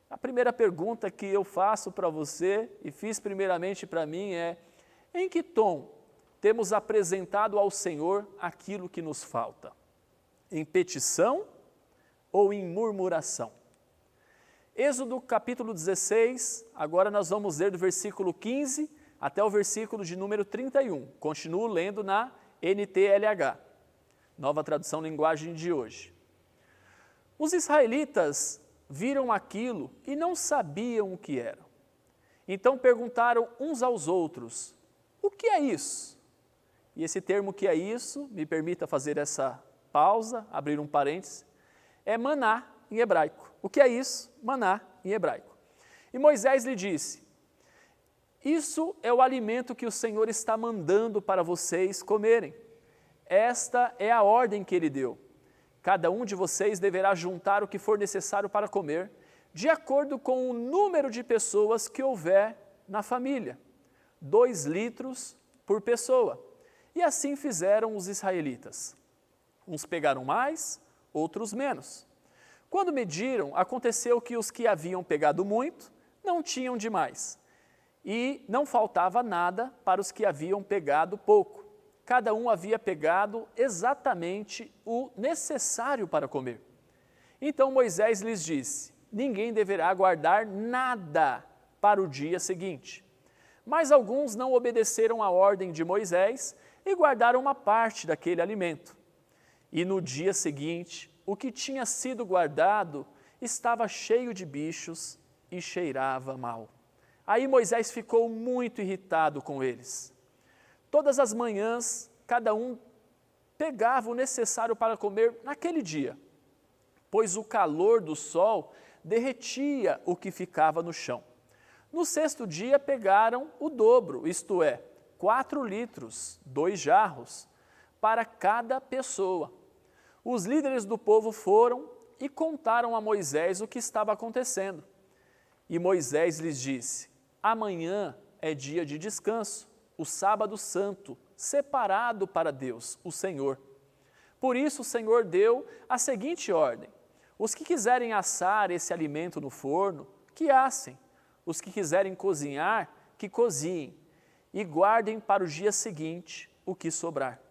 A primeira pergunta que eu faço para você, e fiz primeiramente para mim, é: em que tom temos apresentado ao Senhor aquilo que nos falta? Em petição ou em murmuração? Êxodo capítulo 16, agora nós vamos ler do versículo 15 até o versículo de número 31. Continuo lendo na NTLH, Nova Tradução Linguagem de hoje. Os israelitas viram aquilo e não sabiam o que era. Então perguntaram uns aos outros: o que é isso? E esse termo "que é isso", me permita fazer essa pausa, abrir um parêntese, é maná em hebraico. O que é isso? Maná em hebraico. E Moisés lhe disse: isso é o alimento que o Senhor está mandando para vocês comerem. Esta é a ordem que ele deu. Cada um de vocês deverá juntar o que for necessário para comer, de acordo com o número de pessoas que houver na família. 2 litros por pessoa. E assim fizeram os israelitas. Uns pegaram mais, outros menos. Quando mediram, aconteceu que os que haviam pegado muito não tinham demais, e não faltava nada para os que haviam pegado pouco. Cada um havia pegado exatamente o necessário para comer. Então Moisés lhes disse: ninguém deverá guardar nada para o dia seguinte. Mas alguns não obedeceram à ordem de Moisés e guardaram uma parte daquele alimento. E no dia seguinte, o que tinha sido guardado estava cheio de bichos e cheirava mal. Aí Moisés ficou muito irritado com eles. Todas as manhãs, cada um pegava o necessário para comer naquele dia, pois o calor do sol derretia o que ficava no chão. No sexto dia pegaram o dobro, isto é, 4 litros, 2 jarros, para cada pessoa. Os líderes do povo foram e contaram a Moisés o que estava acontecendo. E Moisés lhes disse: amanhã é dia de descanso, o sábado santo, separado para Deus, o Senhor. Por isso o Senhor deu a seguinte ordem: os que quiserem assar esse alimento no forno, que assem. Os que quiserem cozinhar, que cozinhem. E guardem para o dia seguinte o que sobrar.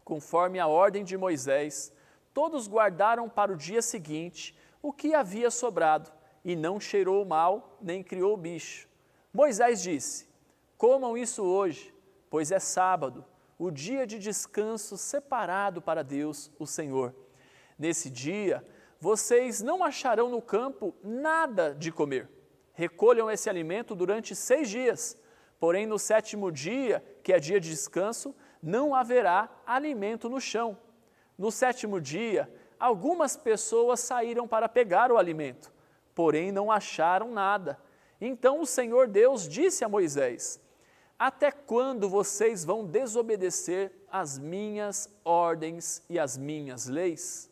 Conforme a ordem de Moisés, todos guardaram para o dia seguinte o que havia sobrado, e não cheirou mal, nem criou bicho. Moisés disse: comam isso hoje, pois é sábado, o dia de descanso separado para Deus, o Senhor. Nesse dia, vocês não acharão no campo nada de comer. Recolham esse alimento durante 6 dias, porém no 7º dia, que é dia de descanso, não haverá alimento no chão. No 7º dia, algumas pessoas saíram para pegar o alimento, porém não acharam nada. Então o Senhor Deus disse a Moisés: até quando vocês vão desobedecer as minhas ordens e as minhas leis?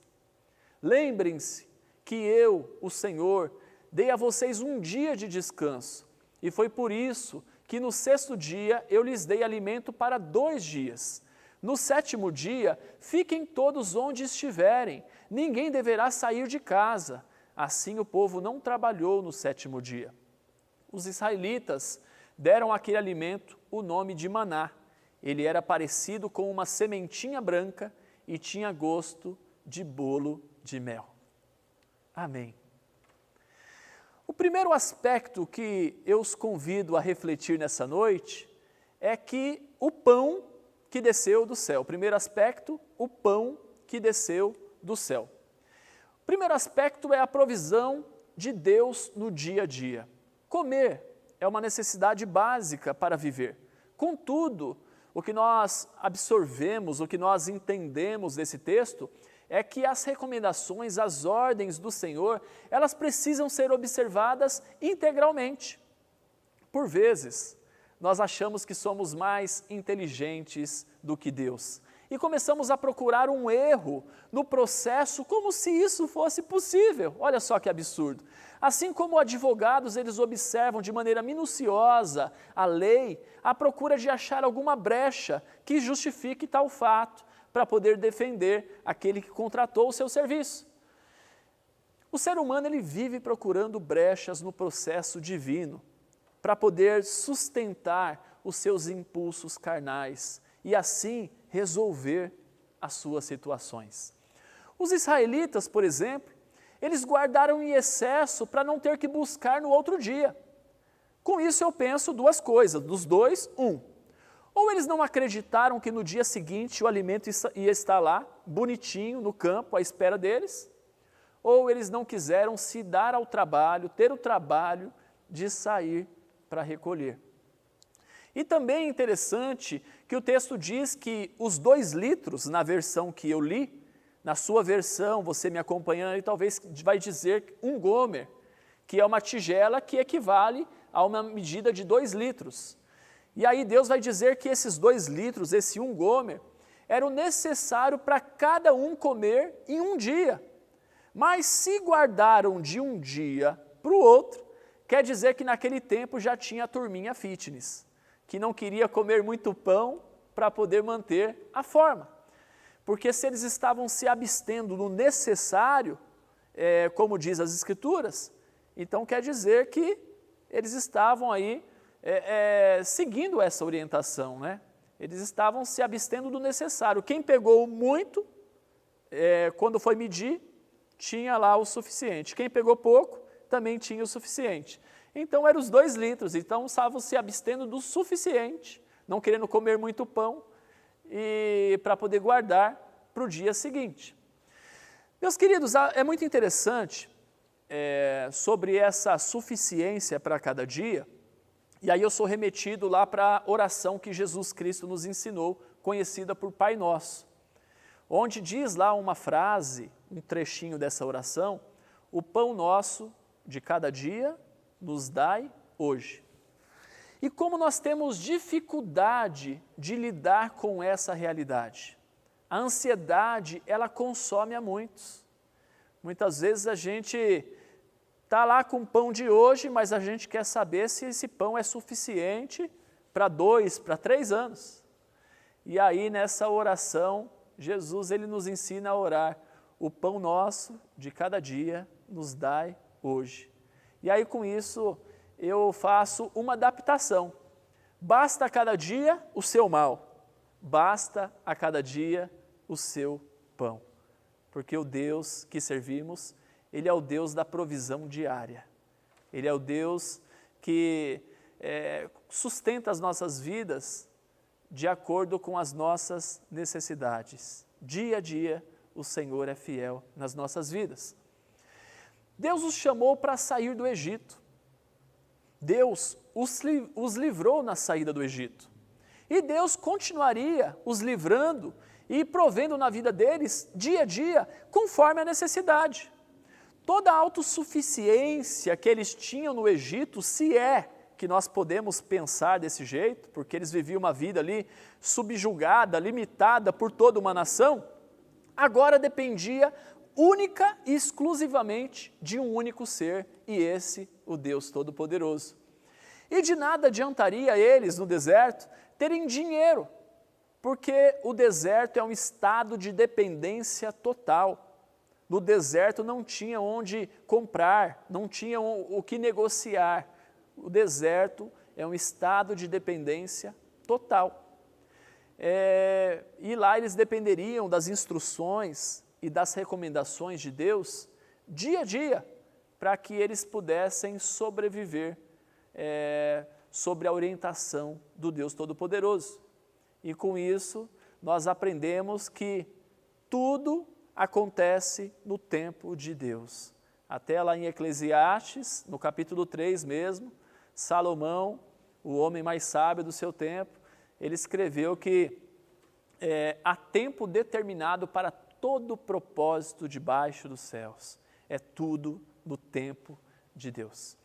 Lembrem-se que eu, o Senhor, dei a vocês um dia de descanso, e foi por isso que no 6º dia eu lhes dei alimento para 2 dias. No 7º dia, fiquem todos onde estiverem, ninguém deverá sair de casa. Assim o povo não trabalhou no 7º dia. Os israelitas deram àquele alimento o nome de maná. Ele era parecido com uma sementinha branca e tinha gosto de bolo de mel. Amém. O primeiro aspecto que eu os convido a refletir nessa noite é que o pão que desceu do céu. O primeiro aspecto, o pão que desceu do céu. O primeiro aspecto é a provisão de Deus no dia a dia. Comer é uma necessidade básica para viver. Contudo, o que nós absorvemos, o que nós entendemos desse texto, é que as recomendações, as ordens do Senhor, elas precisam ser observadas integralmente. Por vezes, nós achamos que somos mais inteligentes do que Deus e começamos a procurar um erro no processo como se isso fosse possível. Olha só que absurdo. Assim como advogados, eles observam de maneira minuciosa a lei à procura de achar alguma brecha que justifique tal fato, para poder defender aquele que contratou o seu serviço. O ser humano ele vive procurando brechas no processo divino, para poder sustentar os seus impulsos carnais e assim resolver as suas situações. Os israelitas, por exemplo, eles guardaram em excesso para não ter que buscar no outro dia. Com isso eu penso 2 coisas, dos 2, 1. Ou eles não acreditaram que no dia seguinte o alimento ia estar lá, bonitinho, no campo, à espera deles, ou eles não quiseram se dar ao trabalho, ter o trabalho de sair para recolher. E também é interessante que o texto diz que os 2 litros, na versão que eu li, na sua versão, você me acompanhando aí, talvez vai dizer 1 gomer, que é uma tigela que equivale a uma medida de 2 litros. E aí Deus vai dizer que esses 2 litros, esse 1 gomer, era o necessário para cada um comer em um dia. Mas se guardaram de um dia para o outro, quer dizer que naquele tempo já tinha a turminha fitness, que não queria comer muito pão para poder manter a forma. Porque se eles estavam se abstendo no necessário, como diz as Escrituras, então quer dizer que eles estavam aí seguindo essa orientação, né? Eles estavam se abstendo do necessário. Quem pegou muito, quando foi medir, tinha lá o suficiente. Quem pegou pouco, também tinha o suficiente. Então eram os 2 litros, então estavam se abstendo do suficiente, não querendo comer muito pão, e para poder guardar para o dia seguinte. Meus queridos, é muito interessante sobre essa suficiência para cada dia, e aí eu sou remetido lá para a oração que Jesus Cristo nos ensinou, conhecida por Pai Nosso, onde diz lá uma frase, um trechinho dessa oração: o pão nosso de cada dia nos dai hoje. E como nós temos dificuldade de lidar com essa realidade. A ansiedade, ela consome a muitos. Muitas vezes a gente está lá com o pão de hoje, mas a gente quer saber se esse pão é suficiente para 2, para 3 anos. E aí nessa oração, Jesus ele nos ensina a orar: o pão nosso de cada dia nos dai hoje. E aí com isso eu faço uma adaptação. Basta a cada dia o seu mal, basta a cada dia o seu pão. Porque o Deus que servimos, Ele é o Deus da provisão diária. Ele é o Deus que sustenta as nossas vidas de acordo com as nossas necessidades. Dia a dia, o Senhor é fiel nas nossas vidas. Deus os chamou para sair do Egito. Deus os livrou na saída do Egito. E Deus continuaria os livrando e provendo na vida deles, dia a dia, conforme a necessidade. Toda a autossuficiência que eles tinham no Egito, se é que nós podemos pensar desse jeito, porque eles viviam uma vida ali subjugada, limitada por toda uma nação, agora dependia única e exclusivamente de um único ser, e esse, o Deus Todo-Poderoso. E de nada adiantaria eles, no deserto, terem dinheiro, porque o deserto é um estado de dependência total. No deserto não tinha onde comprar, não tinha o que negociar. O deserto é um estado de dependência total. E lá eles dependeriam das instruções e das recomendações de Deus dia a dia, para que eles pudessem sobreviver sobre a orientação do Deus Todo-Poderoso. E com isso nós aprendemos que tudo acontece no tempo de Deus. Até lá em Eclesiastes, no capítulo 3 mesmo, Salomão, o homem mais sábio do seu tempo, ele escreveu que há tempo determinado para todo propósito debaixo dos céus. É tudo no tempo de Deus.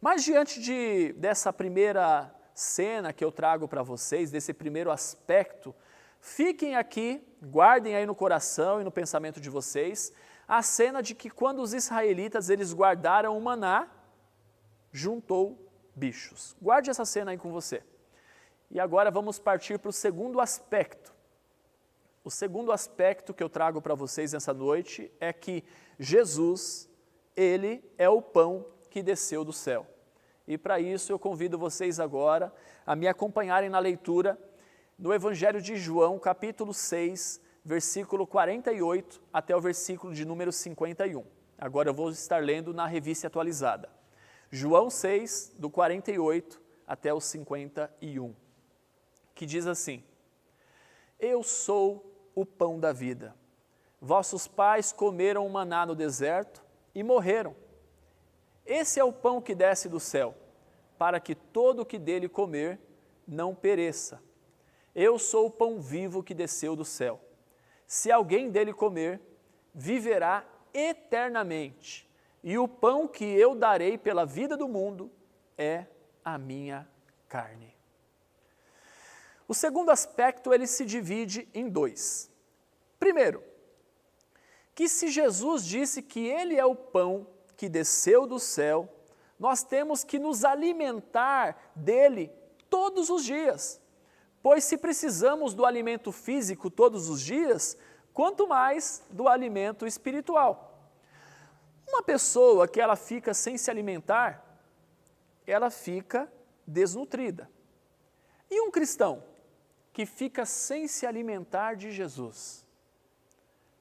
Mas diante dessa primeira cena que eu trago para vocês, desse primeiro aspecto, fiquem aqui, guardem aí no coração e no pensamento de vocês, a cena de que quando os israelitas eles guardaram o maná, juntou bichos. Guarde essa cena aí com você. E agora vamos partir para o segundo aspecto. O segundo aspecto que eu trago para vocês nessa noite é que Jesus, Ele é o pão que desceu do céu. E para isso eu convido vocês agora a me acompanharem na leitura no Evangelho de João, capítulo 6, versículo 48 até o versículo de número 51. Agora eu vou estar lendo na revista atualizada. João 6, do 48 até o 51, que diz assim: Eu sou o pão da vida. Vossos pais comeram o maná no deserto e morreram. Esse é o pão que desce do céu, para que todo o que dele comer não pereça. Eu sou o pão vivo que desceu do céu. Se alguém dele comer, viverá eternamente. E o pão que eu darei pela vida do mundo é a minha carne. O segundo aspecto, ele se divide em dois. Primeiro, que se Jesus disse que ele é o pão que desceu do céu, nós temos que nos alimentar dele todos os dias. Pois se precisamos do alimento físico todos os dias, quanto mais do alimento espiritual. Uma pessoa que ela fica sem se alimentar, ela fica desnutrida. E um cristão que fica sem se alimentar de Jesus,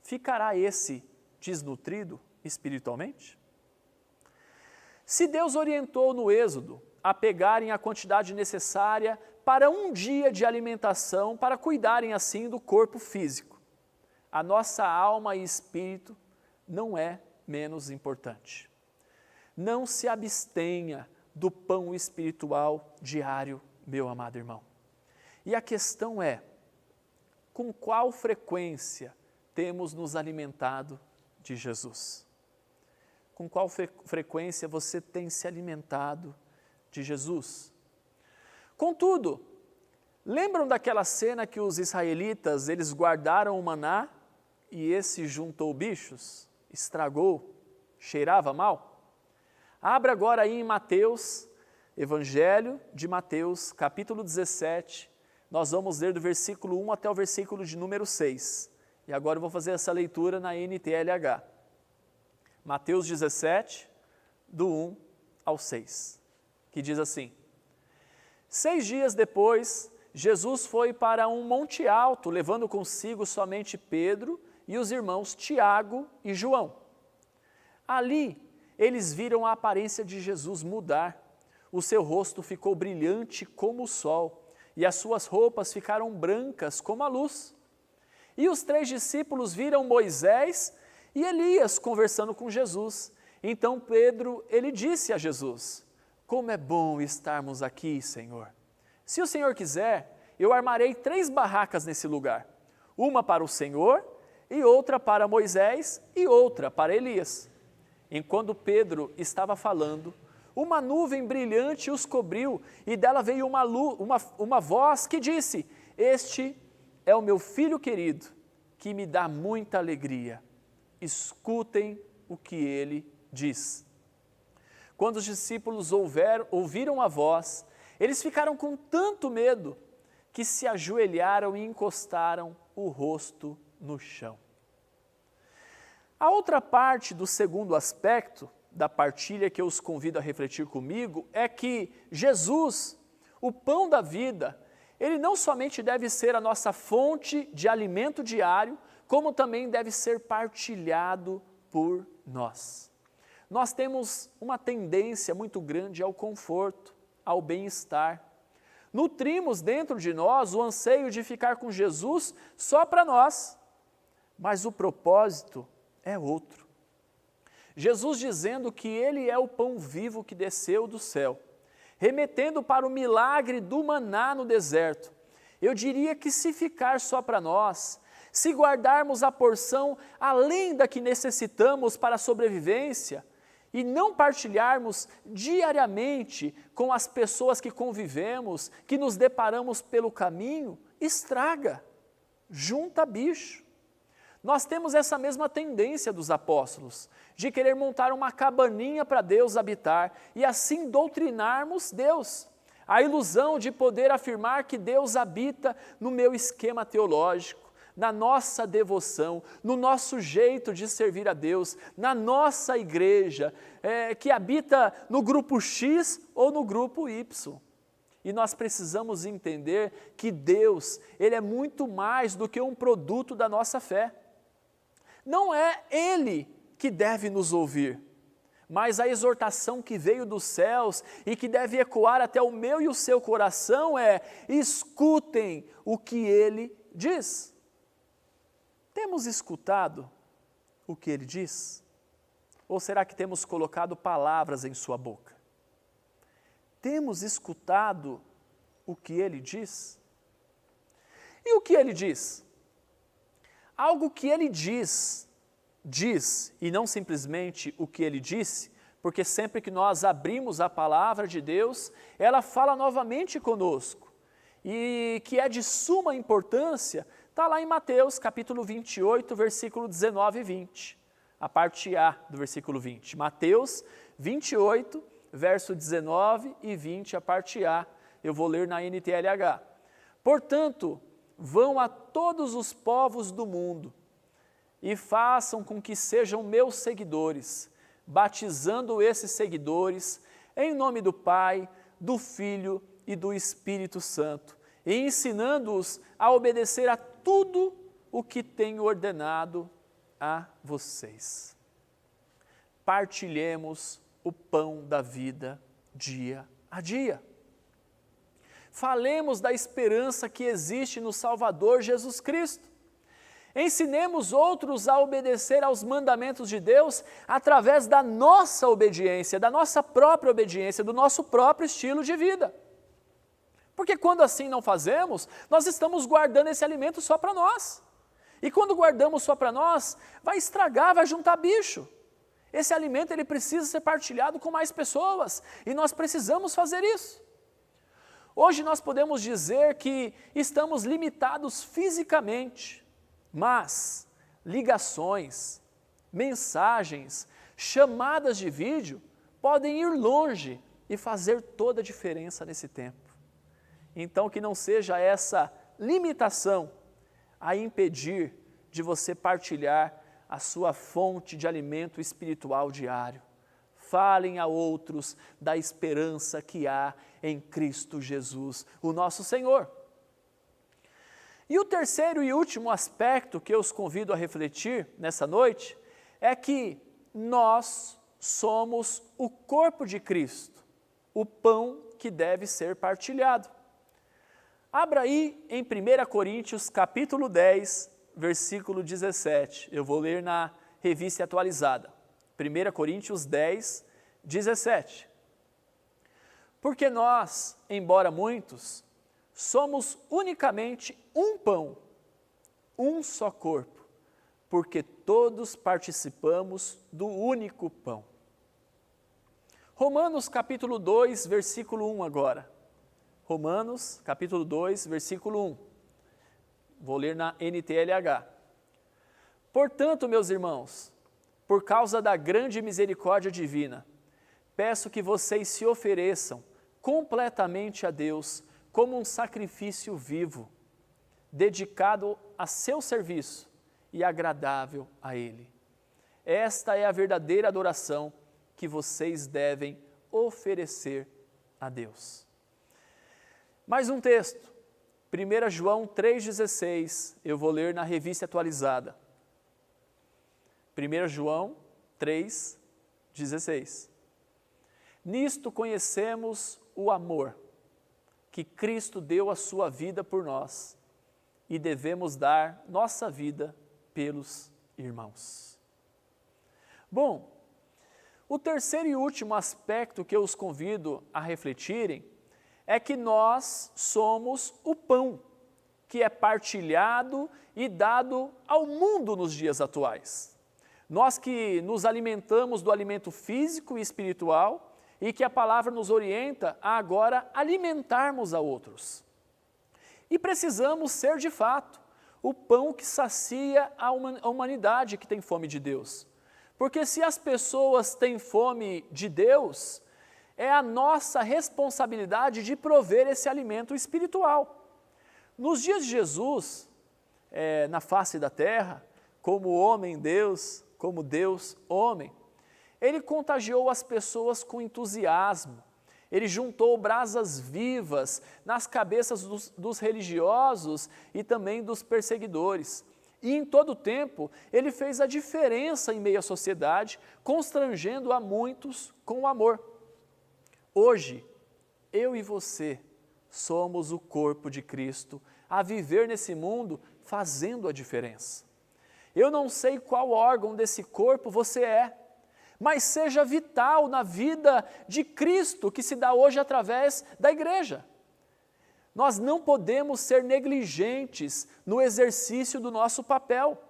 ficará esse desnutrido espiritualmente? Se Deus orientou no Êxodo a pegarem a quantidade necessária para um dia de alimentação, para cuidarem assim do corpo físico, a nossa alma e espírito não é menos importante. Não se abstenha do pão espiritual diário, meu amado irmão. E a questão é, com qual frequência temos nos alimentado de Jesus? Com qual frequência você tem se alimentado de Jesus? Contudo, lembram daquela cena que os israelitas, eles guardaram o maná e esse juntou bichos, estragou, cheirava mal? Abra agora aí em Mateus, Evangelho de Mateus, capítulo 17, nós vamos ler do versículo 1 até o versículo de número 6. E agora eu vou fazer essa leitura na NTLH. Mateus 17, do 1 ao 6, que diz assim: 6 dias depois, Jesus foi para um monte alto, levando consigo somente Pedro e os irmãos Tiago e João. Ali, eles viram a aparência de Jesus mudar. O seu rosto ficou brilhante como o sol, e as suas roupas ficaram brancas como a luz. E os 3 discípulos viram Moisés e Elias conversando com Jesus. Então Pedro, ele disse a Jesus: como é bom estarmos aqui, Senhor. Se o Senhor quiser, eu armarei 3 barracas nesse lugar, uma para o Senhor, e outra para Moisés, e outra para Elias. Enquanto Pedro estava falando, uma nuvem brilhante os cobriu, e dela veio uma voz que disse: este é o meu filho querido, que me dá muita alegria. Escutem o que ele diz. Quando os discípulos ouviram a voz, eles ficaram com tanto medo que se ajoelharam e encostaram o rosto no chão. A outra parte do segundo aspecto da partilha que eu os convido a refletir comigo é que Jesus, o pão da vida, ele não somente deve ser a nossa fonte de alimento diário, como também deve ser partilhado por nós. Nós temos uma tendência muito grande ao conforto, ao bem-estar. Nutrimos dentro de nós o anseio de ficar com Jesus só para nós, mas o propósito é outro. Jesus dizendo que Ele é o pão vivo que desceu do céu, remetendo para o milagre do maná no deserto. Eu diria que se ficar só para nós, se guardarmos a porção além da que necessitamos para a sobrevivência, e não partilharmos diariamente com as pessoas que convivemos, que nos deparamos pelo caminho, estraga, junta bicho. Nós temos essa mesma tendência dos apóstolos, de querer montar uma cabaninha para Deus habitar e assim doutrinarmos Deus. A ilusão de poder afirmar que Deus habita no meu esquema teológico, na nossa devoção, no nosso jeito de servir a Deus, na nossa igreja, que habita no grupo X ou no grupo Y. E nós precisamos entender que Deus, Ele é muito mais do que um produto da nossa fé. Não é Ele que deve nos ouvir, mas a exortação que veio dos céus e que deve ecoar até o meu e o seu coração é: escutem o que Ele diz. Temos escutado o que Ele diz? Ou será que temos colocado palavras em sua boca? Temos escutado o que Ele diz? E o que Ele diz? Algo que Ele diz, e não simplesmente o que Ele disse, porque sempre que nós abrimos a palavra de Deus, ela fala novamente conosco, e que é de suma importância, está lá em Mateus capítulo 28, versículo 19 e 20, a parte A do versículo 20. Mateus 28, verso 19 e 20, a parte A, eu vou ler na NTLH. Portanto, vão a todos os povos do mundo e façam com que sejam meus seguidores. batizando esses seguidores em nome do Pai, do Filho e do Espírito Santo, e ensinando-os a obedecer a tudo o que tenho ordenado a vocês. Partilhemos o pão da vida dia a dia. Falemos da esperança que existe no Salvador Jesus Cristo. Ensinemos outros a obedecer aos mandamentos de Deus através da nossa obediência, da nossa própria obediência, do nosso próprio estilo de vida. Porque quando assim não fazemos, nós estamos guardando esse alimento só para nós. E quando guardamos só para nós, vai estragar, vai juntar bicho. Esse alimento ele precisa ser partilhado com mais pessoas e nós precisamos fazer isso. Hoje nós podemos dizer que estamos limitados fisicamente, mas ligações, mensagens, chamadas de vídeo podem ir longe e fazer toda a diferença nesse tempo. Então que não seja essa limitação a impedir de você partilhar a sua fonte de alimento espiritual diário. Falem a outros da esperança que há em Cristo Jesus, o nosso Senhor. E o terceiro e último aspecto que eu os convido a refletir nessa noite é que nós somos o corpo de Cristo, o pão que deve ser partilhado. Abra aí em 1 Coríntios capítulo 10, versículo 17. Eu vou ler na Revista Atualizada. 1 Coríntios 10, 17. Porque nós, embora muitos, somos unicamente um pão, um só corpo, porque todos participamos do único pão. Romanos capítulo 2, versículo 1 agora. Romanos capítulo 2, versículo 1. Vou ler na NTLH. Portanto, meus irmãos, por causa da grande misericórdia divina, peço que vocês se ofereçam completamente a Deus como um sacrifício vivo, dedicado a seu serviço e agradável a Ele. Esta é a verdadeira adoração que vocês devem oferecer a Deus. Mais um texto, 1 João 3,16, eu vou ler na Revista Atualizada. 1 João 3,16. Nisto conhecemos o amor, que Cristo deu a sua vida por nós, e devemos dar nossa vida pelos irmãos. Bom, o terceiro e último aspecto que eu os convido a refletirem é que nós somos o pão que é partilhado e dado ao mundo nos dias atuais. Nós que nos alimentamos do alimento físico e espiritual e que a palavra nos orienta a agora alimentarmos a outros. E precisamos ser de fato o pão que sacia a humanidade que tem fome de Deus. Porque se as pessoas têm fome de Deus, é a nossa responsabilidade de prover esse alimento espiritual. Nos dias de Jesus, na face da terra, como homem Deus, como Deus homem, Ele contagiou as pessoas com entusiasmo, Ele juntou brasas vivas nas cabeças dos religiosos e também dos perseguidores. E em todo o tempo, Ele fez a diferença em meio à sociedade, constrangendo a muitos com o amor. Hoje, eu e você somos o corpo de Cristo a viver nesse mundo fazendo a diferença. Eu não sei qual órgão desse corpo você é, mas seja vital na vida de Cristo que se dá hoje através da igreja. Nós não podemos ser negligentes no exercício do nosso papel.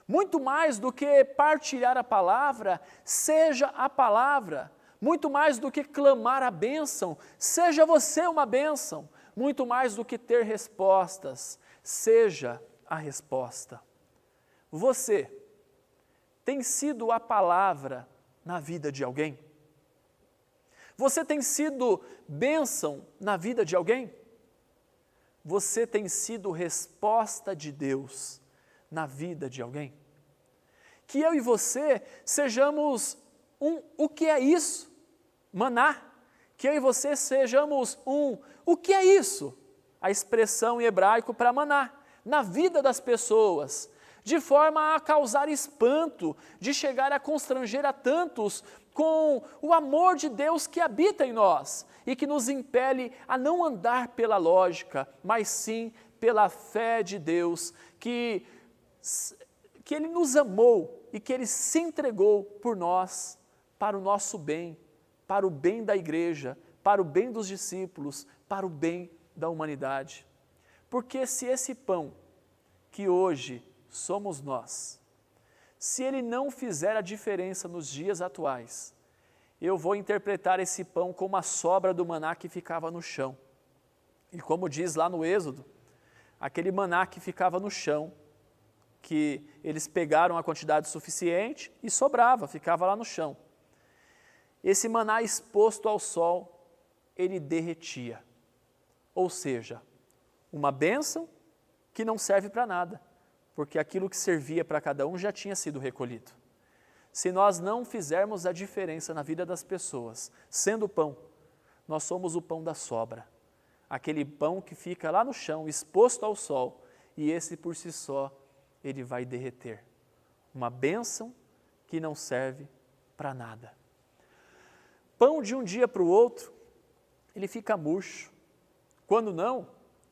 Muito mais do que partilhar a palavra, seja a palavra. Muito mais do que clamar a bênção, seja você uma bênção. Muito mais do que ter respostas, seja a resposta. Você tem sido a palavra na vida de alguém? Você tem sido bênção na vida de alguém? Você tem sido resposta de Deus na vida de alguém? Que eu e você sejamos o que é isso? Maná. Que eu e você sejamos o que é isso? A expressão em hebraico para maná, na vida das pessoas, de forma a causar espanto, de chegar a constranger a tantos com o amor de Deus que habita em nós e que nos impele a não andar pela lógica, mas sim pela fé de Deus, que Ele nos amou e que Ele se entregou por nós, para o nosso bem, para o bem da igreja, para o bem dos discípulos, para o bem da humanidade. Porque se esse pão que hoje somos nós, se ele não fizer a diferença nos dias atuais, eu vou interpretar esse pão como a sobra do maná que ficava no chão. E como diz lá no Êxodo, aquele maná que ficava no chão, que eles pegaram a quantidade suficiente e sobrava, ficava lá no chão. Esse maná exposto ao sol, ele derretia. Ou seja, uma bênção que não serve para nada, porque aquilo que servia para cada um já tinha sido recolhido. Se nós não fizermos a diferença na vida das pessoas, sendo pão, nós somos o pão da sobra. Aquele pão que fica lá no chão, exposto ao sol, e esse por si só, ele vai derreter. Uma bênção que não serve para nada. Pão de um dia para o outro, ele fica murcho. Quando não,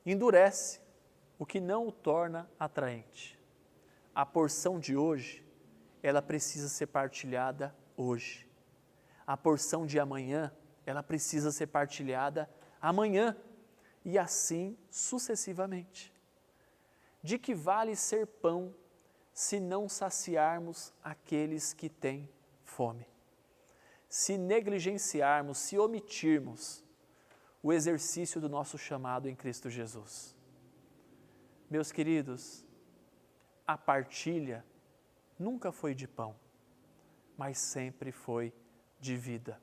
endurece, o que não o torna atraente. A porção de hoje, ela precisa ser partilhada hoje. A porção de amanhã, ela precisa ser partilhada amanhã. E assim sucessivamente. De que vale ser pão se não saciarmos aqueles que têm fome? Se negligenciarmos, se omitirmos o exercício do nosso chamado em Cristo Jesus. Meus queridos, a partilha nunca foi de pão, mas sempre foi de vida,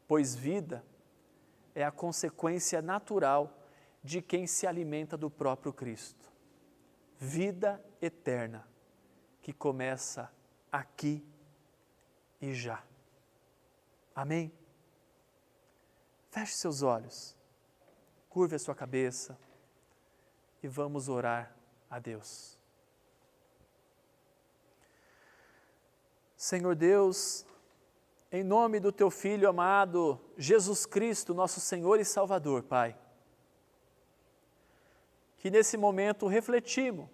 pois vida é a consequência natural de quem se alimenta do próprio Cristo. Vida eterna, que começa aqui e já. Amém? Feche seus olhos, curve a sua cabeça e vamos orar a Deus. Senhor Deus, em nome do Teu Filho amado, Jesus Cristo, nosso Senhor e Salvador, Pai, que nesse momento refletindo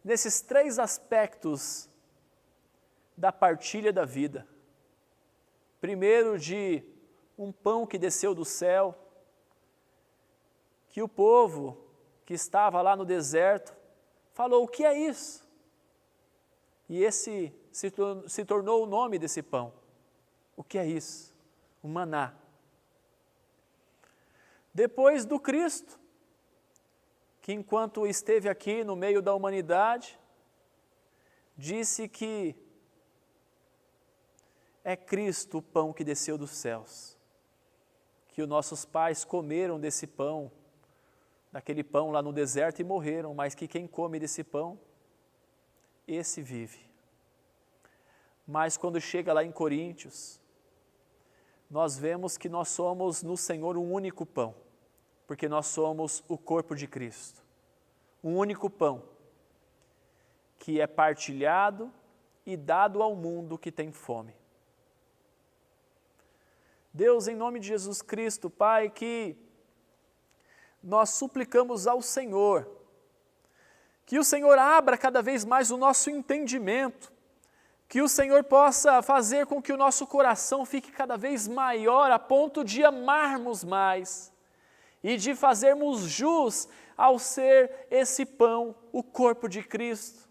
nesses 3 aspectos da partilha da vida. Primeiro, de um pão que desceu do céu, que o povo que estava lá no deserto falou: o que é isso? E esse se tornou o nome desse pão. O que é isso? O maná. Depois do Cristo, que enquanto esteve aqui no meio da humanidade, disse que é Cristo o pão que desceu dos céus, que os nossos pais comeram desse pão, daquele pão lá no deserto e morreram, mas que quem come desse pão, esse vive. Mas quando chega lá em Coríntios, nós vemos que nós somos no Senhor um único pão, porque nós somos o corpo de Cristo, um único pão, que é partilhado e dado ao mundo que tem fome. Deus, em nome de Jesus Cristo, Pai, que nós suplicamos ao Senhor, que o Senhor abra cada vez mais o nosso entendimento, que o Senhor possa fazer com que o nosso coração fique cada vez maior a ponto de amarmos mais e de fazermos jus ao ser esse pão, o corpo de Cristo.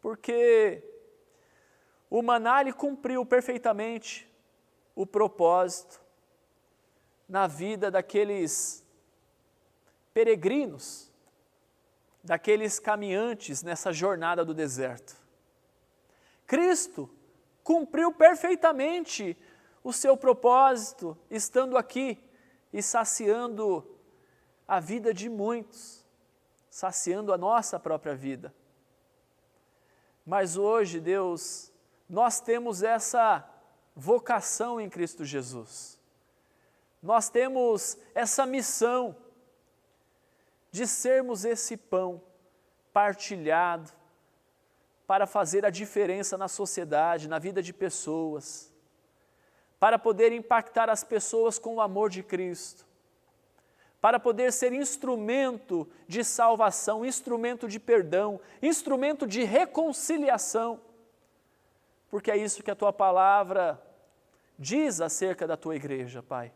Porque o maná ele cumpriu perfeitamente o propósito na vida daqueles peregrinos, daqueles caminhantes nessa jornada do deserto. Cristo cumpriu perfeitamente o seu propósito, estando aqui e saciando a vida de muitos, saciando a nossa própria vida. Mas hoje, Deus, nós temos essa vocação em Cristo Jesus. Nós temos essa missão de sermos esse pão partilhado para fazer a diferença na sociedade, na vida de pessoas, para poder impactar as pessoas com o amor de Cristo, para poder ser instrumento de salvação, instrumento de perdão, instrumento de reconciliação, porque é isso que a Tua palavra diz acerca da Tua igreja, Pai.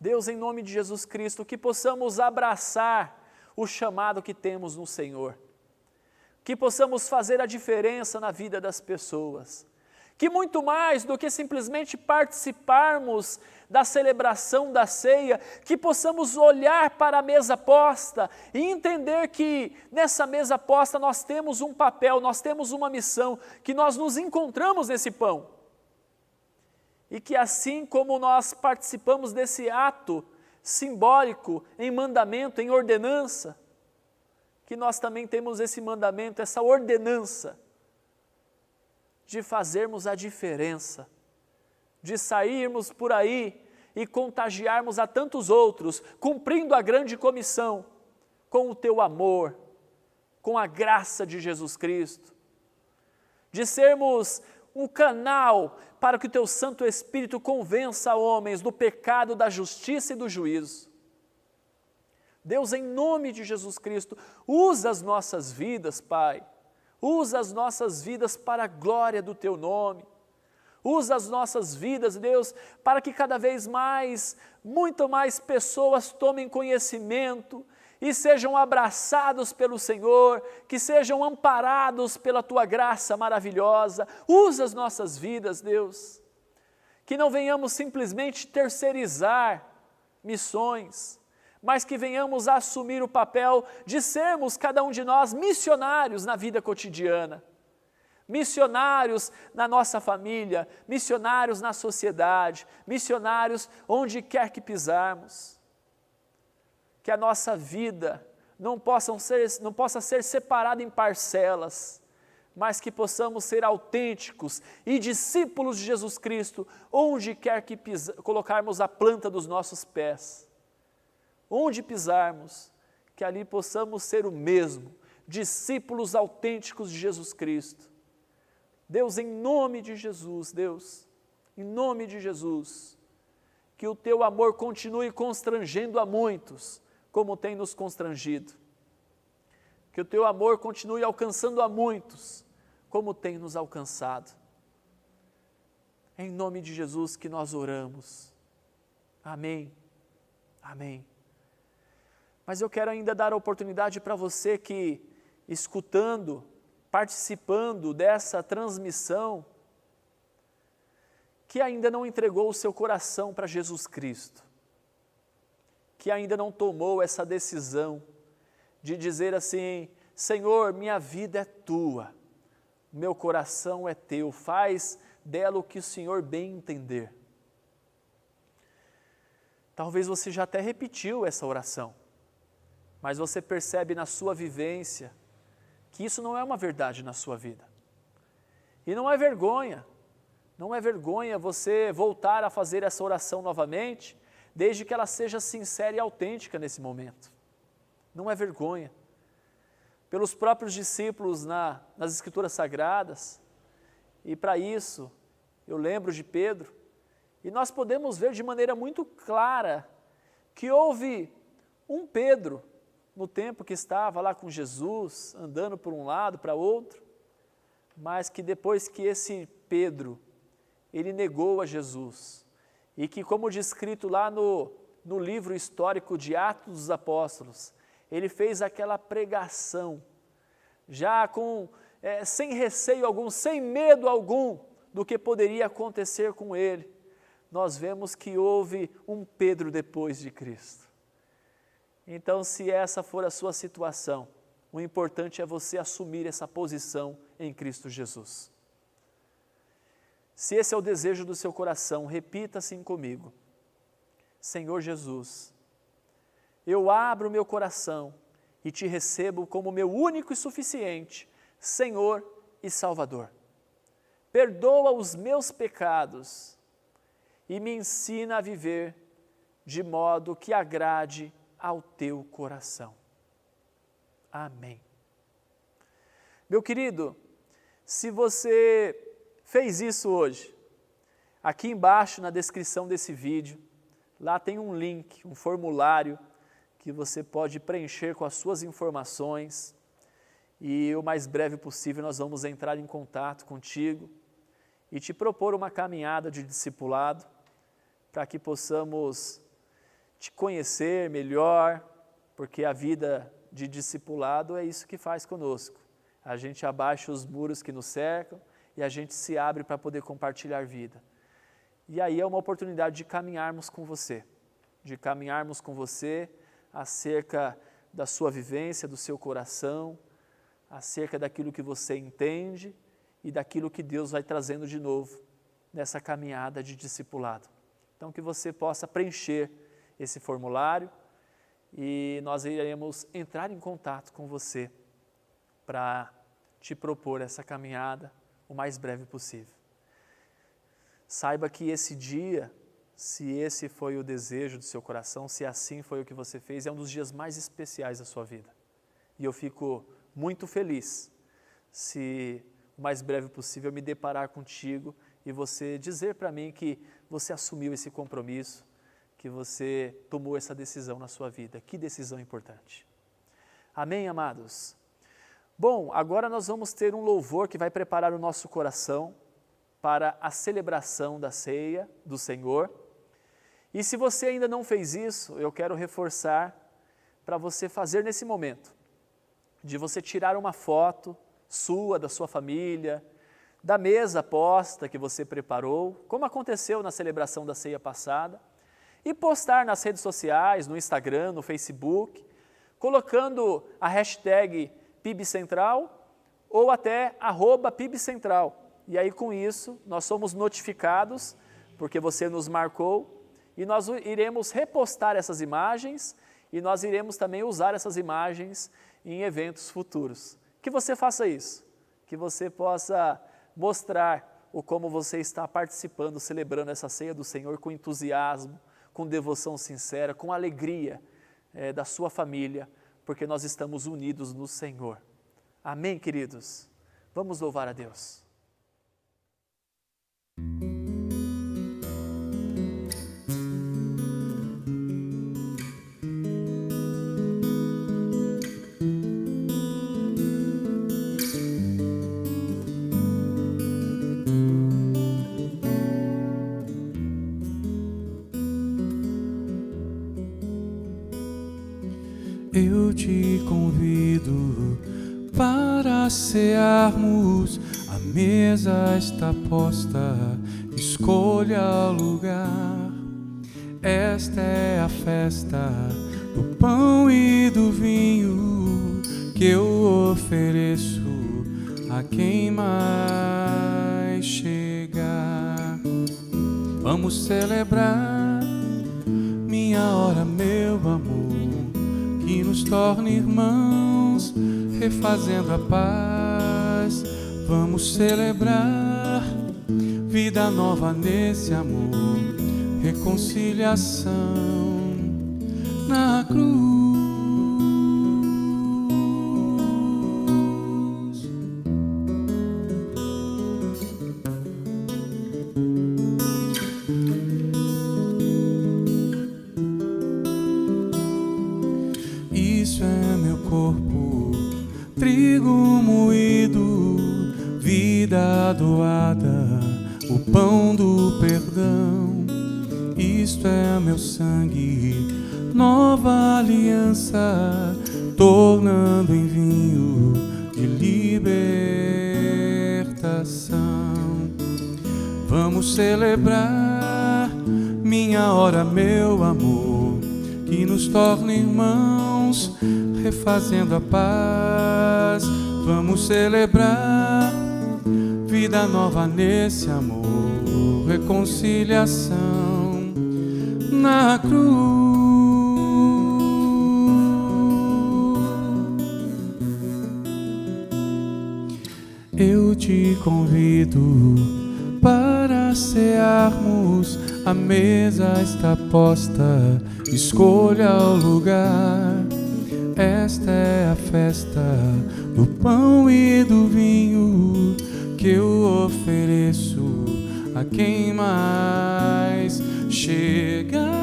Deus, em nome de Jesus Cristo, que possamos abraçar o chamado que temos no Senhor, que possamos fazer a diferença na vida das pessoas, que muito mais do que simplesmente participarmos da celebração da ceia, que possamos olhar para a mesa posta e entender que nessa mesa posta nós temos um papel, nós temos uma missão, que nós nos encontramos nesse pão. E que assim como nós participamos desse ato simbólico, em mandamento, em ordenança, que nós também temos esse mandamento, essa ordenança, de fazermos a diferença, de sairmos por aí e contagiarmos a tantos outros, cumprindo a grande comissão, com o Teu amor, com a graça de Jesus Cristo, de sermos um canal para que o Teu Santo Espírito convença homens do pecado, da justiça e do juízo. Deus, em nome de Jesus Cristo, usa as nossas vidas, Pai, usa as nossas vidas para a glória do Teu nome, usa as nossas vidas, Deus, para que cada vez mais, muito mais pessoas tomem conhecimento e sejam abraçados pelo Senhor, que sejam amparados pela Tua graça maravilhosa. Usa as nossas vidas, Deus, que não venhamos simplesmente terceirizar missões, mas que venhamos a assumir o papel de sermos, cada um de nós, missionários na vida cotidiana, missionários na nossa família, missionários na sociedade, missionários onde quer que pisarmos. Que a nossa vida não possa ser separada em parcelas, mas que possamos ser autênticos e discípulos de Jesus Cristo, onde quer que colocarmos a planta dos nossos pés. Onde pisarmos, que ali possamos ser o mesmo, discípulos autênticos de Jesus Cristo. Deus, em nome de Jesus, Deus, em nome de Jesus, que o Teu amor continue constrangendo a muitos, como tem nos constrangido. Que o Teu amor continue alcançando a muitos, como tem nos alcançado. É em nome de Jesus que nós oramos. Amém. Amém. Mas eu quero ainda dar a oportunidade para você que, escutando, participando dessa transmissão, que ainda não entregou o seu coração para Jesus Cristo, que ainda não tomou essa decisão de dizer assim: Senhor, minha vida é Tua, meu coração é Teu, faz dela o que o Senhor bem entender. Talvez você já até repetiu essa oração, mas você percebe na sua vivência que isso não é uma verdade na sua vida. E não é vergonha você voltar a fazer essa oração novamente, desde que ela seja sincera e autêntica nesse momento. Não é vergonha. Pelos próprios discípulos nas Escrituras Sagradas, e para isso eu lembro de Pedro, e nós podemos ver de maneira muito clara que houve um Pedro, no tempo que estava lá com Jesus, andando por um lado, para outro, mas que depois que esse Pedro, ele negou a Jesus, e que, como descrito lá no livro histórico de Atos dos Apóstolos, ele fez aquela pregação, já sem receio algum, sem medo algum do que poderia acontecer com ele. Nós vemos que houve um Pedro depois de Cristo. Então, se essa for a sua situação, o importante é você assumir essa posição em Cristo Jesus. Se esse é o desejo do seu coração, repita assim comigo: Senhor Jesus, eu abro meu coração e Te recebo como meu único e suficiente Senhor e Salvador. Perdoa os meus pecados e me ensina a viver de modo que agrade ao teu coração. Amém. Meu querido, se você fez isso hoje, aqui embaixo na descrição desse vídeo, lá tem um link, um formulário que você pode preencher com as suas informações e o mais breve possível nós vamos entrar em contato contigo e te propor uma caminhada de discipulado para que possamos te conhecer melhor, porque a vida de discipulado é isso que faz conosco. A gente abaixa os muros que nos cercam e a gente se abre para poder compartilhar vida. E aí é uma oportunidade de caminharmos com você, acerca da sua vivência, do seu coração, acerca daquilo que você entende e daquilo que Deus vai trazendo de novo nessa caminhada de discipulado. Então que você possa preencher esse formulário e nós iremos entrar em contato com você para te propor essa caminhada o mais breve possível. Saiba que esse dia, se esse foi o desejo do seu coração, se assim foi o que você fez, é um dos dias mais especiais da sua vida. E eu fico muito feliz se o mais breve possível me deparar contigo e você dizer para mim que você assumiu esse compromisso, que você tomou essa decisão na sua vida. Que decisão importante. Amém, amados? Bom, agora nós vamos ter um louvor que vai preparar o nosso coração para a celebração da ceia do Senhor. E se você ainda não fez isso, eu quero reforçar para você fazer nesse momento, de você tirar uma foto sua, da sua família, da mesa posta que você preparou, como aconteceu na celebração da ceia passada, e postar nas redes sociais, no Instagram, no Facebook, colocando a hashtag PIBcentral ou até @PIBcentral. E aí com isso nós somos notificados, porque você nos marcou, e nós iremos repostar essas imagens e nós iremos também usar essas imagens em eventos futuros. Que você faça isso, que você possa mostrar o como você está participando, celebrando essa ceia do Senhor com entusiasmo, com devoção sincera, com alegria da sua família, porque nós estamos unidos no Senhor. Amém, queridos? Vamos louvar a Deus. Eu te convido para cearmos, a mesa está posta, escolha o lugar. Esta é a festa do pão e do vinho que eu ofereço a quem mais chegar. Vamos celebrar, minha hora, meu amor, que nos torne irmãos, refazendo a paz. Vamos celebrar vida nova nesse amor, reconciliação na cruz. Isso é meu corpo, trigo moído, vida doada, o pão do perdão. Isto é meu sangue, nova aliança, tornando em vinho de libertação. Vamos celebrar, minha hora, meu amor, que nos torna irmãos, refazendo a paz. Vamos celebrar vida nova nesse amor, reconciliação na cruz. eu te convido para cearmos. A mesa está posta, escolha o lugar. Esta é a festa do pão e do vinho que eu ofereço a quem mais chegar.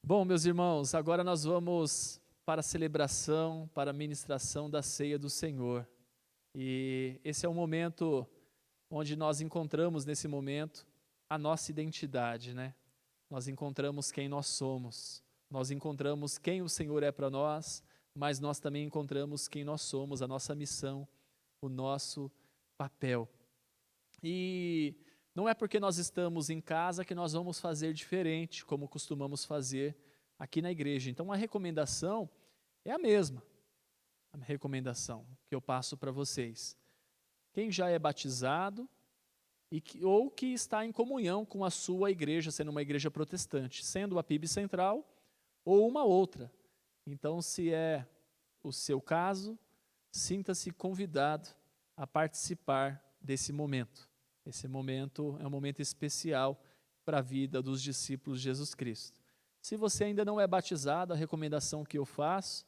Bom, meus irmãos, agora nós vamos para a celebração, para a ministração da ceia do Senhor. E esse é o momento onde nós encontramos, nesse momento, a nossa identidade, né? Nós encontramos quem nós somos, nós encontramos quem o Senhor é para nós, mas nós também encontramos quem nós somos, a nossa missão, o nosso papel. E não é porque nós estamos em casa que nós vamos fazer diferente, como costumamos fazer aqui na igreja. Então, a recomendação é a mesma, a recomendação que eu passo para vocês. Quem já é batizado ou que está em comunhão com a sua igreja, sendo uma igreja protestante, sendo a PIB Central ou uma outra. Então, se é o seu caso, sinta-se convidado a participar desse momento. Esse momento é um momento especial para a vida dos discípulos de Jesus Cristo. Se você ainda não é batizado, a recomendação que eu faço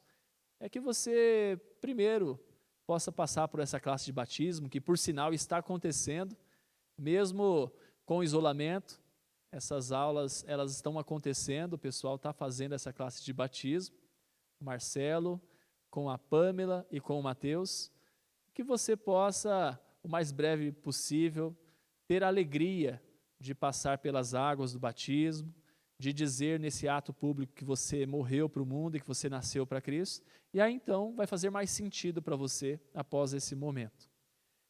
é que você, primeiro, possa passar por essa classe de batismo, que por sinal está acontecendo, mesmo com isolamento. Essas aulas, elas estão acontecendo, o pessoal está fazendo essa classe de batismo. O Marcelo, com a Pâmela e com o Mateus, que você possa, o mais breve possível, ter a alegria de passar pelas águas do batismo, de dizer nesse ato público que você morreu para o mundo e que você nasceu para Cristo, e aí então vai fazer mais sentido para você após esse momento.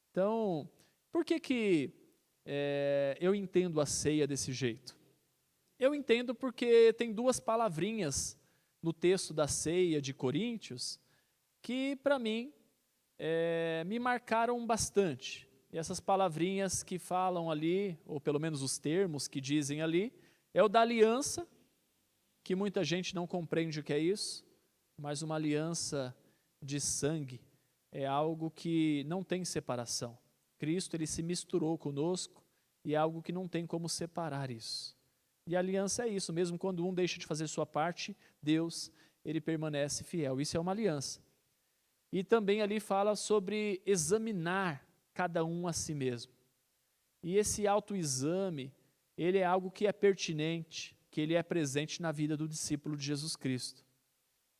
Então, por que eu entendo a ceia desse jeito? Eu entendo porque tem duas palavrinhas no texto da ceia de Coríntios que, para mim, me marcaram bastante. E essas palavrinhas que falam ali, ou pelo menos os termos que dizem ali, é o da aliança, que muita gente não compreende o que é isso, mas uma aliança de sangue é algo que não tem separação. Cristo, ele se misturou conosco e é algo que não tem como separar isso. E a aliança é isso, mesmo quando um deixa de fazer sua parte, Deus, ele permanece fiel. Isso é uma aliança. E também ali fala sobre examinar cada um a si mesmo. E esse autoexame, ele é algo que é pertinente, que ele é presente na vida do discípulo de Jesus Cristo.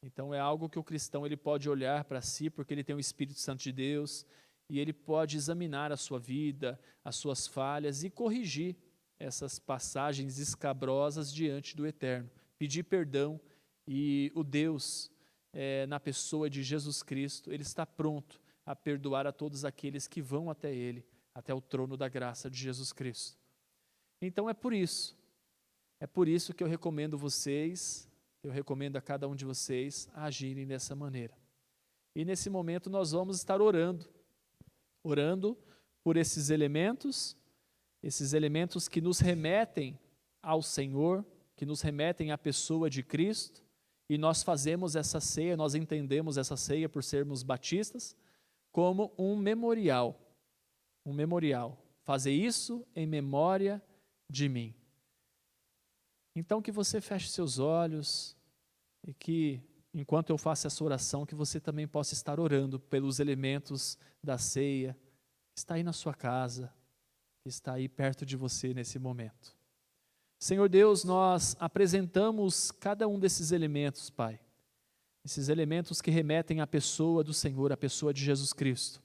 Então é algo que o cristão ele pode olhar para si, porque ele tem o Espírito Santo de Deus, e ele pode examinar a sua vida, as suas falhas e corrigir essas passagens escabrosas diante do Eterno. Pedir perdão e o Deus, na pessoa de Jesus Cristo, ele está pronto a perdoar a todos aqueles que vão até ele, até o trono da graça de Jesus Cristo. Então é por isso que eu recomendo vocês, eu recomendo a cada um de vocês a agirem dessa maneira. E nesse momento nós vamos estar orando por esses elementos que nos remetem ao Senhor, que nos remetem à pessoa de Cristo, e nós fazemos essa ceia, nós entendemos essa ceia por sermos batistas, como um memorial. Fazer isso em memória de mim. Então que você feche seus olhos e que, enquanto eu faço essa oração, que você também possa estar orando pelos elementos da ceia, que está aí na sua casa, que está aí perto de você nesse momento. Senhor Deus, nós apresentamos cada um desses elementos, Pai. Esses elementos que remetem à pessoa do Senhor, à pessoa de Jesus Cristo.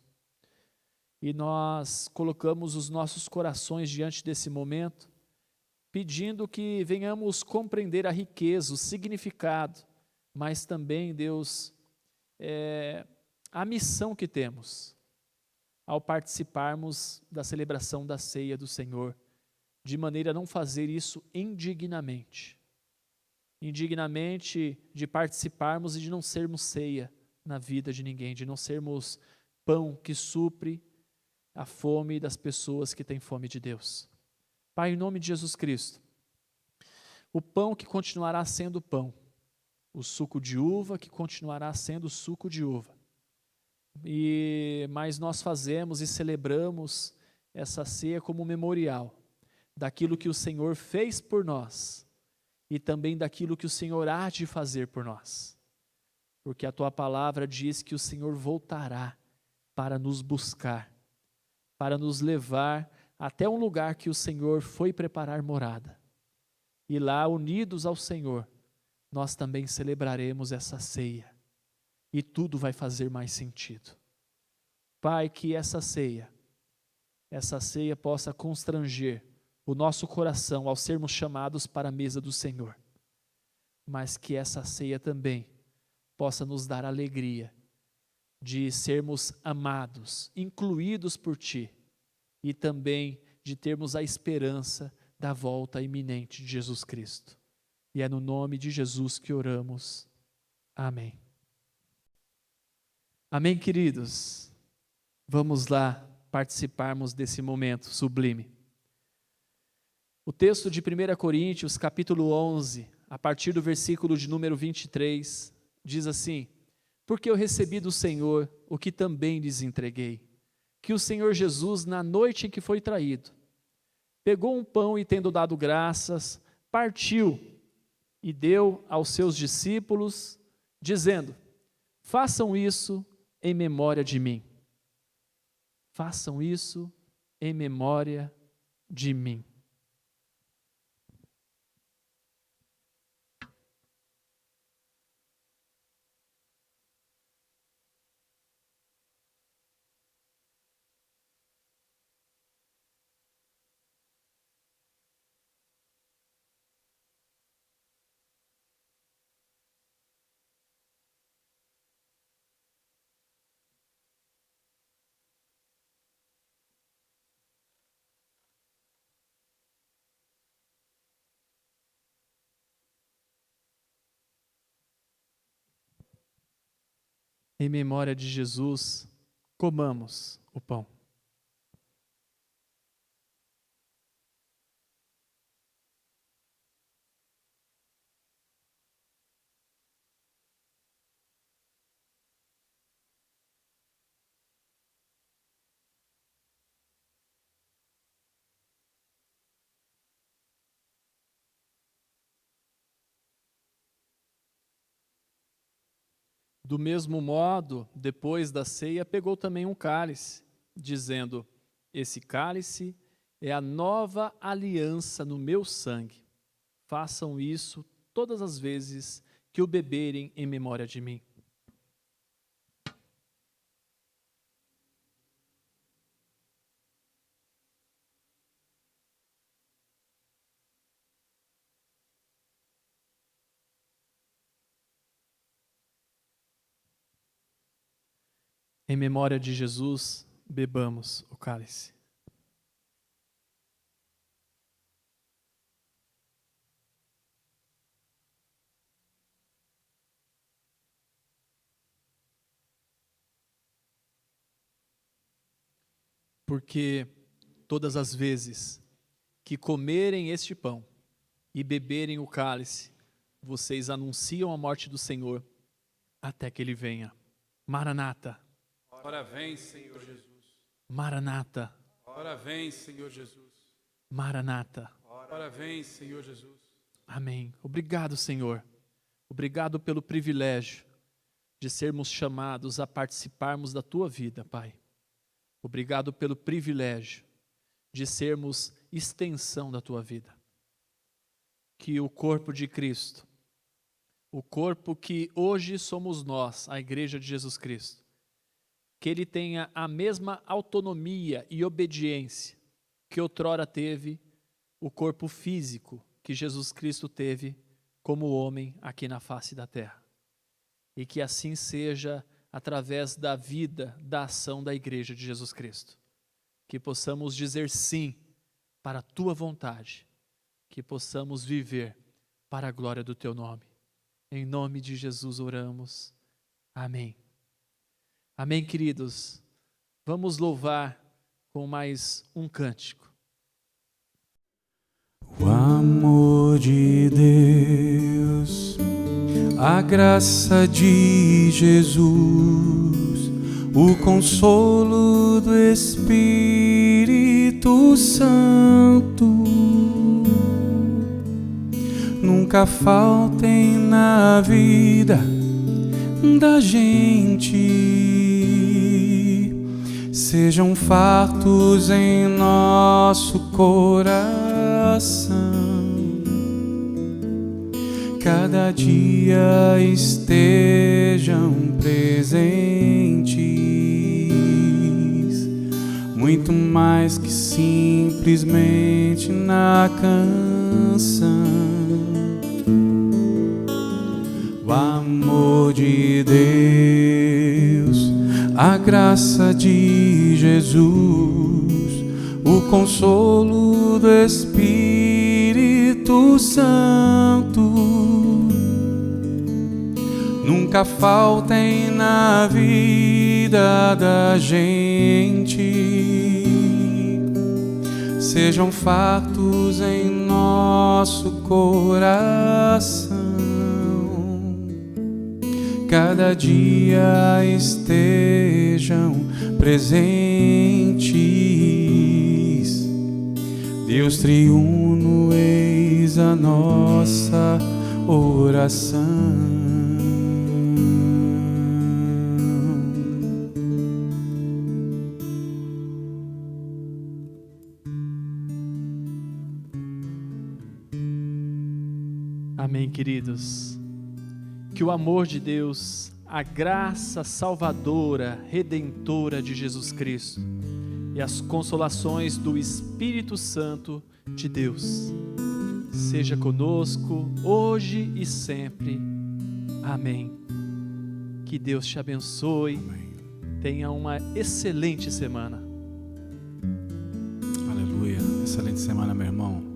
E nós colocamos os nossos corações diante desse momento, pedindo que venhamos compreender a riqueza, o significado, mas também, Deus, a missão que temos ao participarmos da celebração da ceia do Senhor, de maneira a não fazer isso indignamente de participarmos e de não sermos ceia na vida de ninguém, de não sermos pão que supre a fome das pessoas que têm fome de Deus. Pai, em nome de Jesus Cristo, o pão que continuará sendo pão, o suco de uva que continuará sendo suco de uva. Mas nós fazemos e celebramos essa ceia como memorial daquilo que o Senhor fez por nós e também daquilo que o Senhor há de fazer por nós. Porque a tua palavra diz que o Senhor voltará para nos buscar, para nos levar até um lugar que o Senhor foi preparar morada. E lá, unidos ao Senhor, nós também celebraremos essa ceia. E tudo vai fazer mais sentido. Pai, que essa ceia possa constranger o nosso coração ao sermos chamados para a mesa do Senhor. Mas que essa ceia também possa nos dar alegria de sermos amados, incluídos por Ti, e também de termos a esperança da volta iminente de Jesus Cristo. E é no nome de Jesus que oramos. Amém. Amém, queridos? Vamos lá participarmos desse momento sublime. O texto de 1 Coríntios, capítulo 11, a partir do versículo de número 23, diz assim: porque eu recebi do Senhor o que também lhes entreguei, que o Senhor Jesus, na noite em que foi traído, pegou um pão e, tendo dado graças, partiu e deu aos seus discípulos, dizendo: façam isso em memória de mim. Façam isso em memória de mim. Em memória de Jesus, comamos o pão. Do mesmo modo, depois da ceia, pegou também um cálice, dizendo: esse cálice é a nova aliança no meu sangue. Façam isso todas as vezes que o beberem em memória de mim. Em memória de Jesus, bebamos o cálice. Porque todas as vezes que comerem este pão e beberem o cálice, vocês anunciam a morte do Senhor até que Ele venha. Maranata. Ora vem, Senhor Jesus. Maranata. Ora vem, Senhor Jesus. Maranata. Ora vem, Senhor Jesus. Amém. Obrigado, Senhor. Obrigado pelo privilégio de sermos chamados a participarmos da Tua vida, Pai. Obrigado pelo privilégio de sermos extensão da Tua vida. Que o corpo de Cristo, o corpo que hoje somos nós, a Igreja de Jesus Cristo, que ele tenha a mesma autonomia e obediência que outrora teve o corpo físico que Jesus Cristo teve como homem aqui na face da terra. E que assim seja através da vida, da ação da Igreja de Jesus Cristo. Que possamos dizer sim para a Tua vontade, que possamos viver para a glória do Teu nome. Em nome de Jesus oramos. Amém. Amém, queridos. Vamos louvar com mais um cântico. O amor de Deus, a graça de Jesus, o consolo do Espírito Santo, nunca faltem na vida da gente, sejam fartos em nosso coração, cada dia estejam presentes, muito mais que simplesmente na canção. O amor de Deus, a graça de Jesus, o consolo do Espírito Santo, nunca faltem na vida da gente, sejam fartos em nosso coração, cada dia estejam presentes. Deus triuno, eis a nossa oração. Amém, queridos. Que o amor de Deus, a graça salvadora, redentora de Jesus Cristo e as consolações do Espírito Santo de Deus seja conosco hoje e sempre. Amém. Que Deus te abençoe. Amém. Tenha uma excelente semana. Aleluia. Excelente semana, meu irmão.